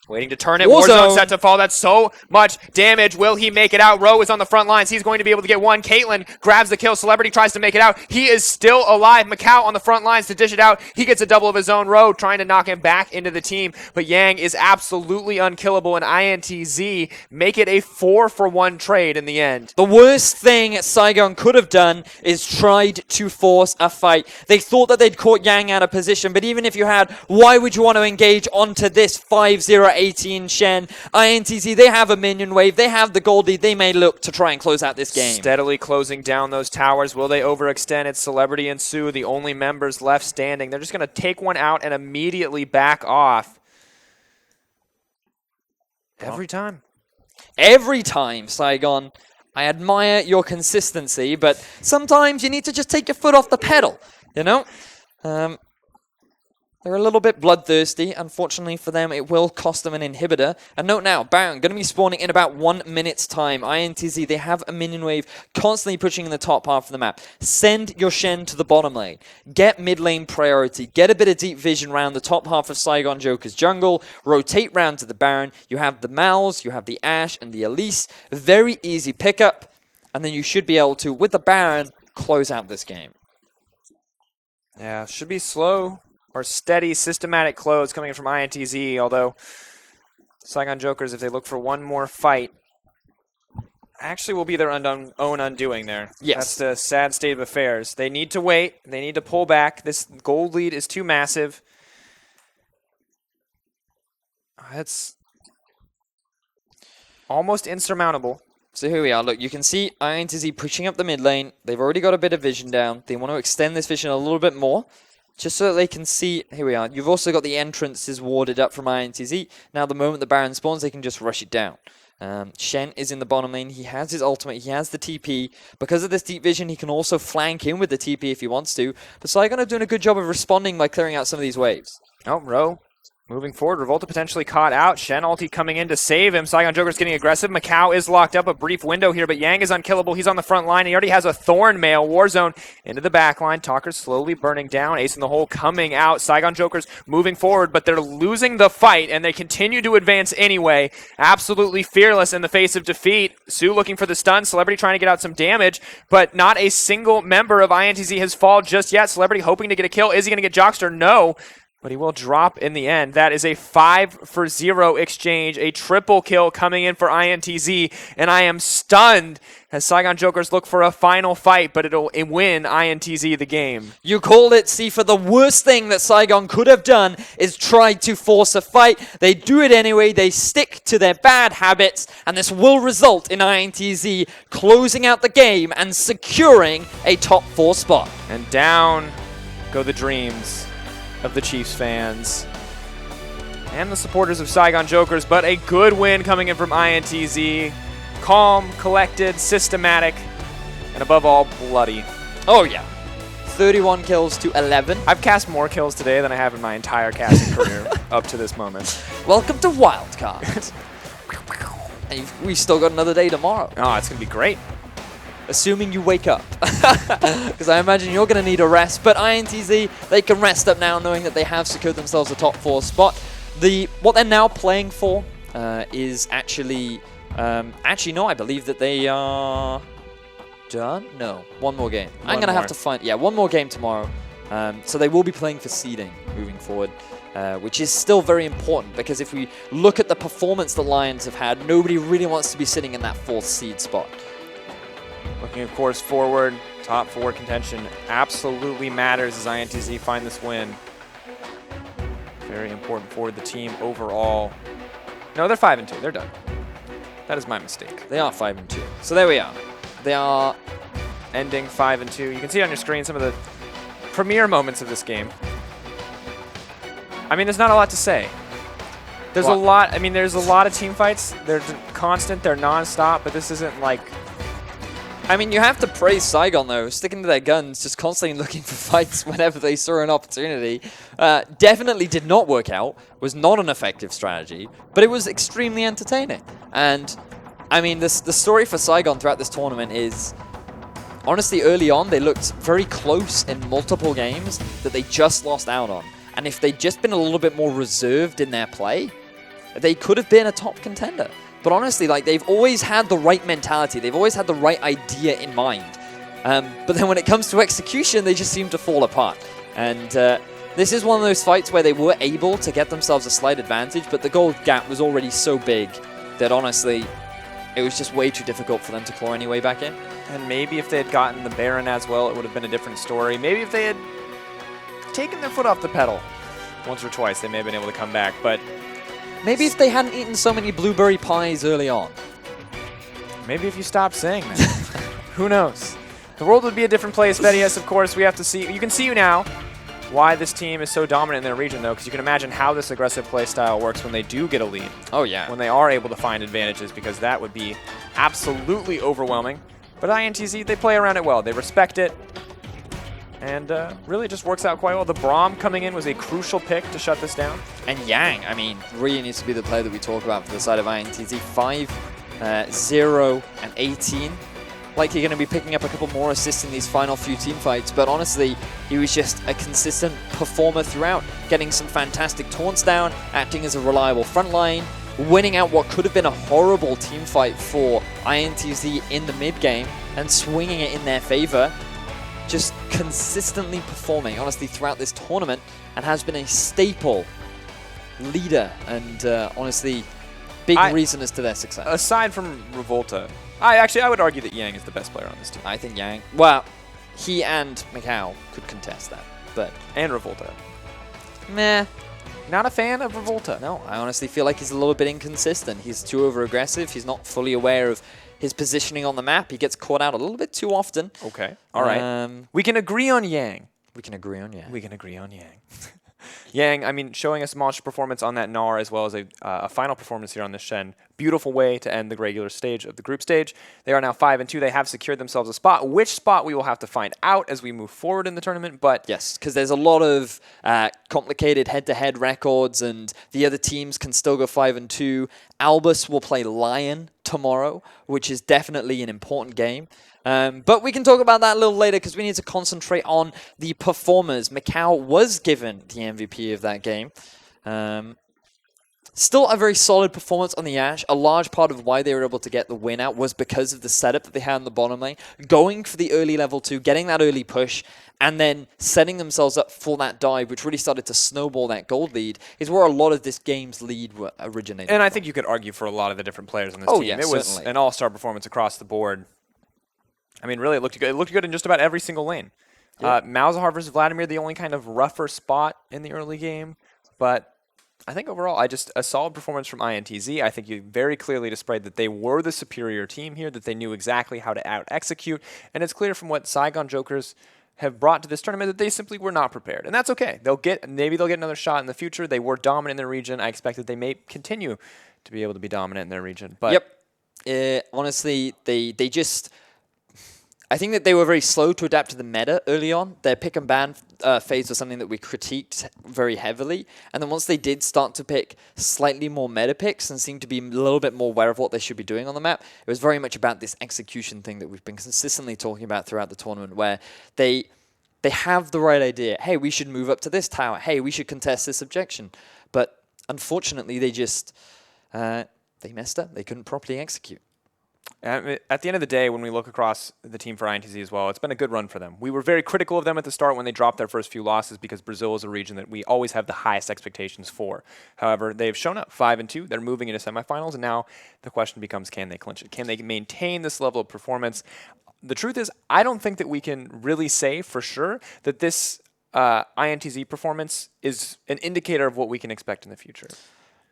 Waiting to turn it. Warzone. Warzone set to fall. That's so much damage. Will he make it out? Rowe is on the front lines. He's going to be able to get one. Caitlyn grabs the kill. Celebrity tries to make it out. He is still alive. Macau on the front lines to dish it out. He gets a double of his own. Rowe trying to knock him back into the team. But Yang is absolutely unkillable, and INTZ make it a 4-for-1 trade in the end. The worst thing Saigon could have done is tried to force a fight. They thought that they'd caught Yang out of position, but even if you had, why would you want to engage onto this 5-0-18 Shen? INTZ, they have a minion wave, they have the gold lead, they may look to try and close out this game. Steadily closing down those towers. Will they overextend? It's Celebrity and Sue, the only members left standing. They're just going to take one out and immediately back off. Every time. Every time, Saigon. I admire your consistency, but sometimes you need to just take your foot off the pedal, you know? They're a little bit bloodthirsty. Unfortunately for them, it will cost them an inhibitor. And note now, Baron going to be spawning in about 1 minute's time. INTZ, they have a minion wave constantly pushing in the top half of the map. Send your Shen to the bottom lane. Get mid lane priority. Get a bit of deep vision around the top half of Saigon Jokers jungle. Rotate round to the Baron. You have the Mals, you have the Ashe, and the Elise. Very easy pickup. And then you should be able to, with the Baron, close out this game. Yeah, should be slow or steady, systematic close coming in from INTZ, although Saigon Jokers, if they look for one more fight, actually will be their own undoing there. Yes. That's the sad state of affairs. They need to wait. They need to pull back. This gold lead is too massive. It's almost insurmountable. So here we are. Look, you can see INTZ pushing up the mid lane. They've already got a bit of vision down. They want to extend this vision a little bit more, just so that they can see. Here we are. You've also got the entrances warded up from INTZ. Now, the moment the Baron spawns, they can just rush it down. Shen is in the bottom lane. He has his ultimate. He has the TP. Because of this deep vision, he can also flank in with the TP if he wants to. But Saigon are doing a good job of responding by clearing out some of these waves. Oh, Rowe moving forward. Revolta potentially caught out. Shen ulti coming in to save him. Saigon Joker's getting aggressive. Macau is locked up. A brief window here, but Yang is unkillable. He's on the front line. He already has a Thorn Mail. Warzone into the back line. Talker's slowly burning down. Ace in the hole coming out. Saigon Jokers moving forward, but they're losing the fight, and they continue to advance anyway. Absolutely fearless in the face of defeat. Sue looking for the stun. Celebrity trying to get out some damage, but not a single member of INTZ has fallen just yet. Celebrity hoping to get a kill. Is he going to get Jockster? No. But he will drop in the end. That is a 5-for-0 exchange, a triple kill coming in for INTZ, and I am stunned as Saigon Jokers look for a final fight, but it'll win INTZ the game. You called it, Sifa. The worst thing that Saigon could have done is try to force a fight. They do it anyway. They stick to their bad habits, and this will result in INTZ closing out the game and securing a top 4 spot. And down go the dreams of the Chiefs fans and the supporters of Saigon Jokers, but a good win coming in from INTZ. Calm, collected, systematic, and above all, bloody. Oh, yeah. 31 kills to 11. I've cast more kills today than I have in my entire casting career up to this moment. Welcome to Wildcard. And we still got another day tomorrow. Oh, it's going to be great. Assuming you wake up. Because I imagine you're going to need a rest. But INTZ, they can rest up now knowing that they have secured themselves a top 4 spot. What they're now playing for is actually... actually, no, I believe that they are done. No, one more game. I'm going to have to find... Yeah, one more game tomorrow. So they will be playing for seeding moving forward. Which is still very important, because if we look at the performance the Lions have had, nobody really wants to be sitting in that 4th seed spot. Looking, of course, forward, top 4 contention absolutely matters as INTZ find this win. Very important for the team overall. No, they're 5-2. They're done. That is my mistake. They are 5-2. So there we are. They are ending 5-2. You can see on your screen some of the premier moments of this game. I mean, there's not a lot to say. There's a lot. I mean, there's a lot of team fights. They're constant. They're non-stop. But this isn't like... I mean, you have to praise Saigon, though, sticking to their guns, just constantly looking for fights whenever they saw an opportunity. Definitely did not work out, was not an effective strategy, but it was extremely entertaining. And, I mean, the story for Saigon throughout this tournament is, honestly, early on, they looked very close in multiple games that they just lost out on. And if they'd just been a little bit more reserved in their play, they could have been a top contender. But honestly, like, they've always had the right mentality. They've always had the right idea in mind. But then when it comes to execution, they just seem to fall apart. And this is one of those fights where they were able to get themselves a slight advantage, but the gold gap was already so big that honestly, it was just way too difficult for them to claw any way back in. And maybe if they had gotten the Baron as well, it would have been a different story. Maybe if they had taken their foot off the pedal once or twice, they may have been able to come back. But maybe if they hadn't eaten so many blueberry pies early on. Maybe if you stopped saying that. Who knows? The world would be a different place. VODS, of course, we have to see. You can see now why this team is so dominant in their region, though, because you can imagine how this aggressive play style works when they do get a lead. Oh, yeah. When they are able to find advantages, because that would be absolutely overwhelming. But INTZ, they play around it well. They respect it. And really just works out quite well. The Braum coming in was a crucial pick to shut this down. And Yang, I mean, really needs to be the player that we talk about for the side of INTZ. 5, 0, and 18. Likely going to be picking up a couple more assists in these final few team fights, but honestly, he was just a consistent performer throughout, getting some fantastic taunts down, acting as a reliable front line, winning out what could have been a horrible team fight for INTZ in the mid game, and swinging it in their favor. Just consistently performing, honestly, throughout this tournament, and has been a staple leader, and honestly, big reason as to their success. Aside from Revolta, I would argue that Yang is the best player on this team. I think Yang, well, he and Macau could contest that, but... And Revolta. Meh. Not a fan of Revolta. No, I honestly feel like he's a little bit inconsistent. He's too over-aggressive. He's not fully aware of his positioning on the map. He gets caught out a little bit too often. Okay, all right. We can agree on Yang. We can agree on Yang. We can agree on Yang. Yang, I mean, showing us monster performance on that Gnar as well as a final performance here on this Shen. Beautiful way to end the regular stage of the group stage. They are now 5-2. They have secured themselves a spot. Which spot we will have to find out as we move forward in the tournament, but... Yes, because there's a lot of complicated head-to-head records, and the other teams can still go 5-2. Albus will play Lion tomorrow, which is definitely an important game. But we can talk about that a little later because we need to concentrate on the performers. Macau was given the MVP of that game. Still a very solid performance on the Ashe. A large part of why they were able to get the win out was because of the setup that they had in the bottom lane. Going for the early level 2, getting that early push, and then setting themselves up for that dive, which really started to snowball that gold lead, is where a lot of this game's lead originated And from. I think you could argue for a lot of the different players on this team. Yeah, it was certainly. an all-star performance across the board. I mean, really, it looked good. It looked good in just about every single lane. Yeah. Malzahar versus Vladimir, the only kind of rougher spot in the early game. But I think overall, a solid performance from INTZ. I think you very clearly displayed that they were the superior team here, that they knew exactly how to out-execute. And it's clear from what Saigon Jokers have brought to this tournament that they simply were not prepared. And that's okay. Maybe they'll get another shot in the future. They were dominant in their region. I expect that they may continue to be able to be dominant in their region. But honestly, they just... I think that they were very slow to adapt to the meta early on. Their pick and ban phase was something that we critiqued very heavily. And then once they did start to pick slightly more meta picks and seemed to be a little bit more aware of what they should be doing on the map, it was very much about this execution thing that we've been consistently talking about throughout the tournament, where they have the right idea. Hey, we should move up to this tower. Hey, we should contest this objection. But unfortunately, they just they messed up. They couldn't properly execute. At the end of the day, when we look across the team for INTZ as well, it's been a good run for them. We were very critical of them at the start when they dropped their first few losses because Brazil is a region that we always have the highest expectations for. However, they've shown up 5-2. They're moving into semifinals, and now the question becomes, can they clinch it? Can they maintain this level of performance? The truth is, I don't think that we can really say for sure that this INTZ performance is an indicator of what we can expect in the future.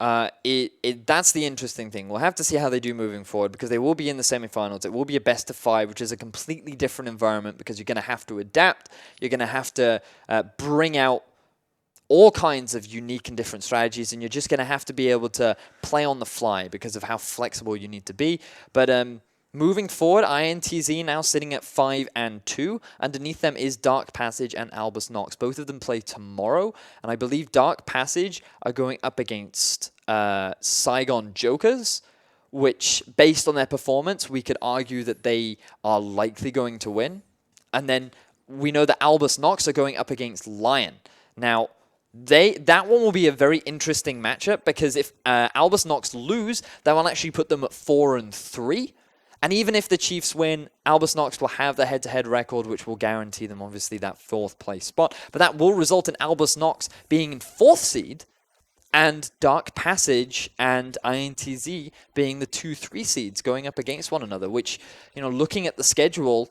That's the interesting thing. We'll have to see how they do moving forward because they will be in the semifinals. It will be a best of 5, which is a completely different environment because you're going to have to adapt. You're going to have to bring out all kinds of unique and different strategies, and you're just going to have to be able to play on the fly because of how flexible you need to be. But moving forward, INTZ now sitting at 5-2. Underneath them is Dark Passage and Albus Nox. Both of them play tomorrow, and I believe Dark Passage are going up against Saigon Jokers, which, based on their performance, we could argue that they are likely going to win. And then we know that Albus Nox are going up against Lion. Now, that one will be a very interesting matchup, because if Albus Nox lose, that will actually put them at 4-3. And even if the Chiefs win, Albus Nox will have the head-to-head record, which will guarantee them, obviously, that 4th place spot. But that will result in Albus Nox being in 4th seed, and Dark Passage and INTZ being the 2-3 seeds going up against one another, which, looking at the schedule,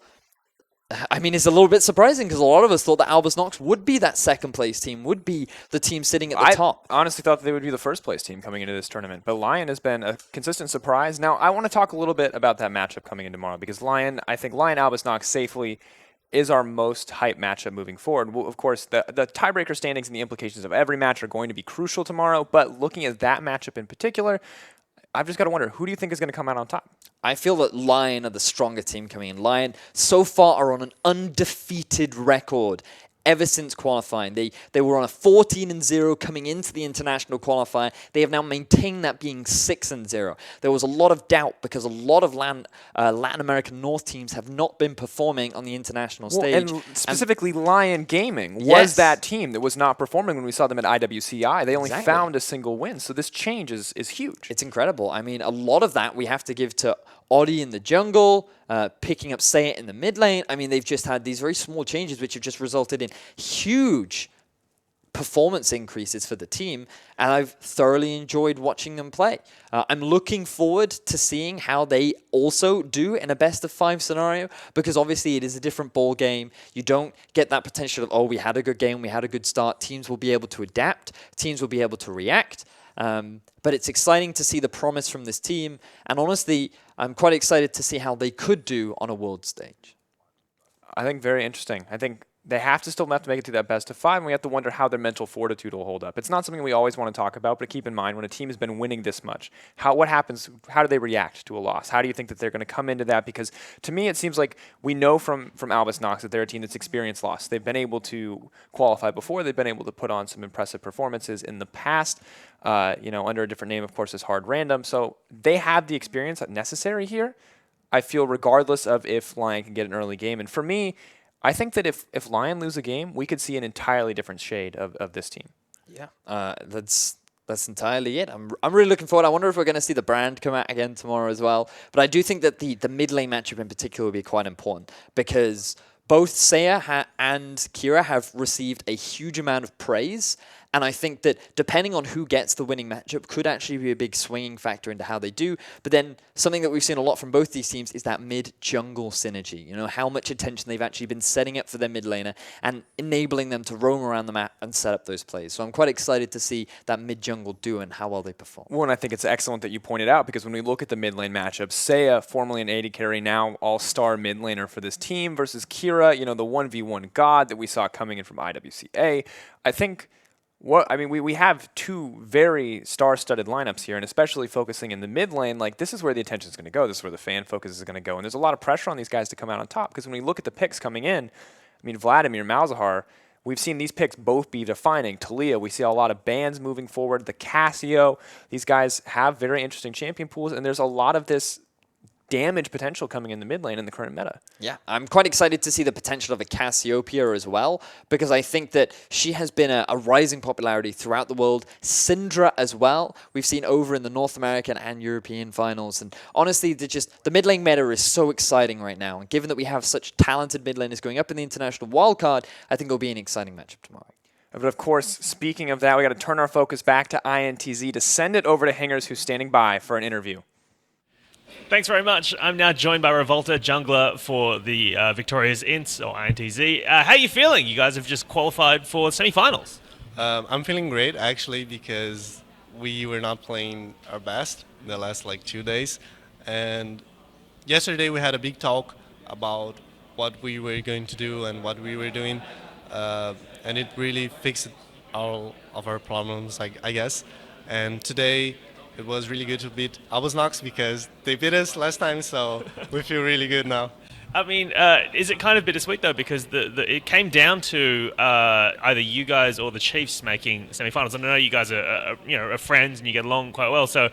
I mean, it's a little bit surprising, because a lot of us thought that Albus Nox would be that 2nd place team, would be the team sitting at the top. I honestly thought they would be the 1st place team coming into this tournament, but Lion has been a consistent surprise. Now, I want to talk a little bit about that matchup coming in tomorrow, because I think Lion Albus Nox safely is our most hype matchup moving forward. Well, of course, the tiebreaker standings and the implications of every match are going to be crucial tomorrow, but looking at that matchup in particular, I've just got to wonder, who do you think is going to come out on top? I feel that Lion are the stronger team coming in. Lion so far are on an undefeated record ever since qualifying. They were on a 14-0 coming into the international qualifier. They have now maintained that being 6-0. There was a lot of doubt, because a lot of Latin American North teams have not been performing on the international stage. And specifically Lion Gaming was that team that was not performing when we saw them at IWCI. They only found a single win, so this change is huge. It's incredible. I mean, a lot of that we have to give to Audi in the jungle, picking up Say in the mid lane. I mean, they've just had these very small changes which have just resulted in huge performance increases for the team, and I've thoroughly enjoyed watching them play. I'm looking forward to seeing how they also do in a best-of-5 scenario, because obviously it is a different ball game. You don't get that potential of, oh, we had a good game, we had a good start. Teams will be able to adapt. Teams will be able to react. But it's exciting to see the promise from this team, and honestly, I'm quite excited to see how they could do on a world stage. I think very interesting. I think they still have to make it to that best-of-5, and we have to wonder how their mental fortitude will hold up. It's not something we always want to talk about, but keep in mind, when a team has been winning this much, what happens? How do they react to a loss? How do you think that they're going to come into that? Because to me, it seems like we know from Albus Nox that they're a team that's experienced loss. They've been able to qualify before. They've been able to put on some impressive performances in the past, under a different name, of course, as Hard Random. So they have the experience necessary here, I feel, regardless of if Lion can get an early game. And for me, I think that if Lion lose a game, we could see an entirely different shade of this team. Yeah, that's entirely it. I'm really looking forward. I wonder if we're going to see the brand come out again tomorrow as well. But I do think that the mid lane matchup in particular will be quite important, because both Seiya and Kira have received a huge amount of praise. And I think that depending on who gets the winning matchup could actually be a big swinging factor into how they do. But then something that we've seen a lot from both these teams is that mid-jungle synergy. How much attention they've actually been setting up for their mid laner and enabling them to roam around the map and set up those plays. So I'm quite excited to see that mid-jungle do and how well they perform. Well, and I think it's excellent that you pointed out, because when we look at the mid lane matchup, Seiya, formerly an AD carry, now all-star mid laner for this team, versus Kira, the 1v1 god that we saw coming in from IWCA. I think... we have two very star-studded lineups here, and especially focusing in the mid lane, this is where the attention is going to go. This is where the fan focus is going to go. And there's a lot of pressure on these guys to come out on top, because when we look at the picks coming in, Vladimir, Malzahar, we've seen these picks both be defining. Talia, we see a lot of bans moving forward. The Casio, these guys have very interesting champion pools, and there's a lot of this damage potential coming in the mid lane in the current meta. Yeah, I'm quite excited to see the potential of a Cassiopeia as well, because I think that she has been a rising popularity throughout the world. Syndra as well, we've seen over in the North American and European finals. And honestly, the mid lane meta is so exciting right now. And given that we have such talented mid laners going up in the international wildcard, I think it'll be an exciting matchup tomorrow. But of course, speaking of that, we got to turn our focus back to INTZ to send it over to Hingers, who's standing by for an interview. Thanks very much. I'm now joined by Revolta, jungler for the Victoria's INTZ, or INTZ. How are you feeling? You guys have just qualified for semi-finals. I'm feeling great, actually, because we were not playing our best the last 2 days. And yesterday we had a big talk about what we were going to do and what we were doing. And it really fixed all of our problems, I guess. And today it was really good to beat Albus Nox, because they beat us last time, so we feel really good now. I mean, is it kind of bittersweet though, because it came down to either you guys or the Chiefs making semi-finals? And I know you guys are friends and you get along quite well. So,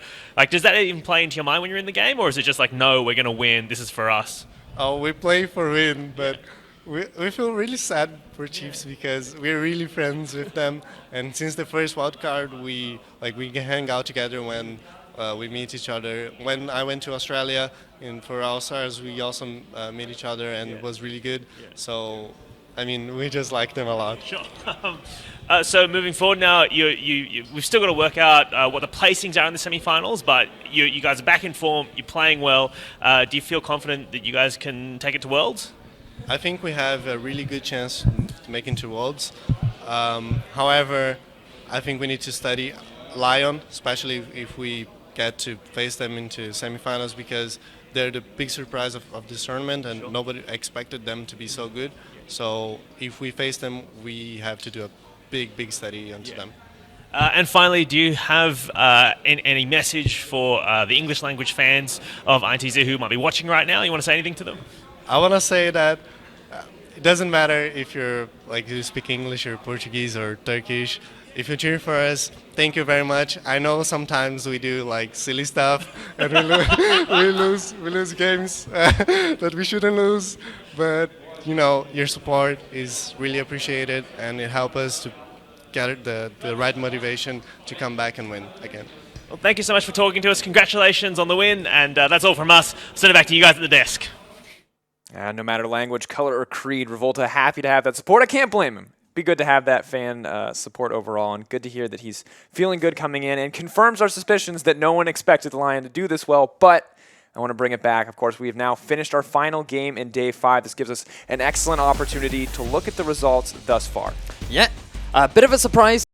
does that even play into your mind when you're in the game, or is it just no, we're gonna win, this is for us? Oh, we play for win, but We feel really sad for Chiefs because we're really friends with them, and since the first wildcard, we can hang out together when we meet each other. When I went to Australia for All Stars, we also meet each other, and it was really good. So, I mean, we just like them a lot. Sure. So moving forward now, we've still got to work out what the placings are in the semi-finals, but you guys are back in form. You're playing well. Do you feel confident that you guys can take it to Worlds? I think we have a really good chance to make it to Worlds. However, I think we need to study Lion, especially if we get to face them into semifinals, because they're the big surprise of this tournament, and nobody expected them to be so good. So if we face them, we have to do a big study onto them. And finally, do you have any message for the English language fans of INTZ who might be watching right now? You want to say anything to them? I want to say that it doesn't matter if you speak English or Portuguese or Turkish. If you cheer for us, thank you very much. I know sometimes we do like silly stuff and we lose games that we shouldn't lose, but you know, your support is really appreciated, and it helps us to get the right motivation to come back and win again. Well, thank you so much for talking to us. Congratulations on the win, and that's all from us. Send it back to you guys at the desk. No matter language, color, or creed, Revolta happy to have that support. I can't blame him. Be good to have that fan support overall, and good to hear that he's feeling good coming in, and confirms our suspicions that no one expected the Lion to do this well. But I want to bring it back. Of course, we have now finished our final game in Day 5. This gives us an excellent opportunity to look at the results thus far. Yeah, a bit of a surprise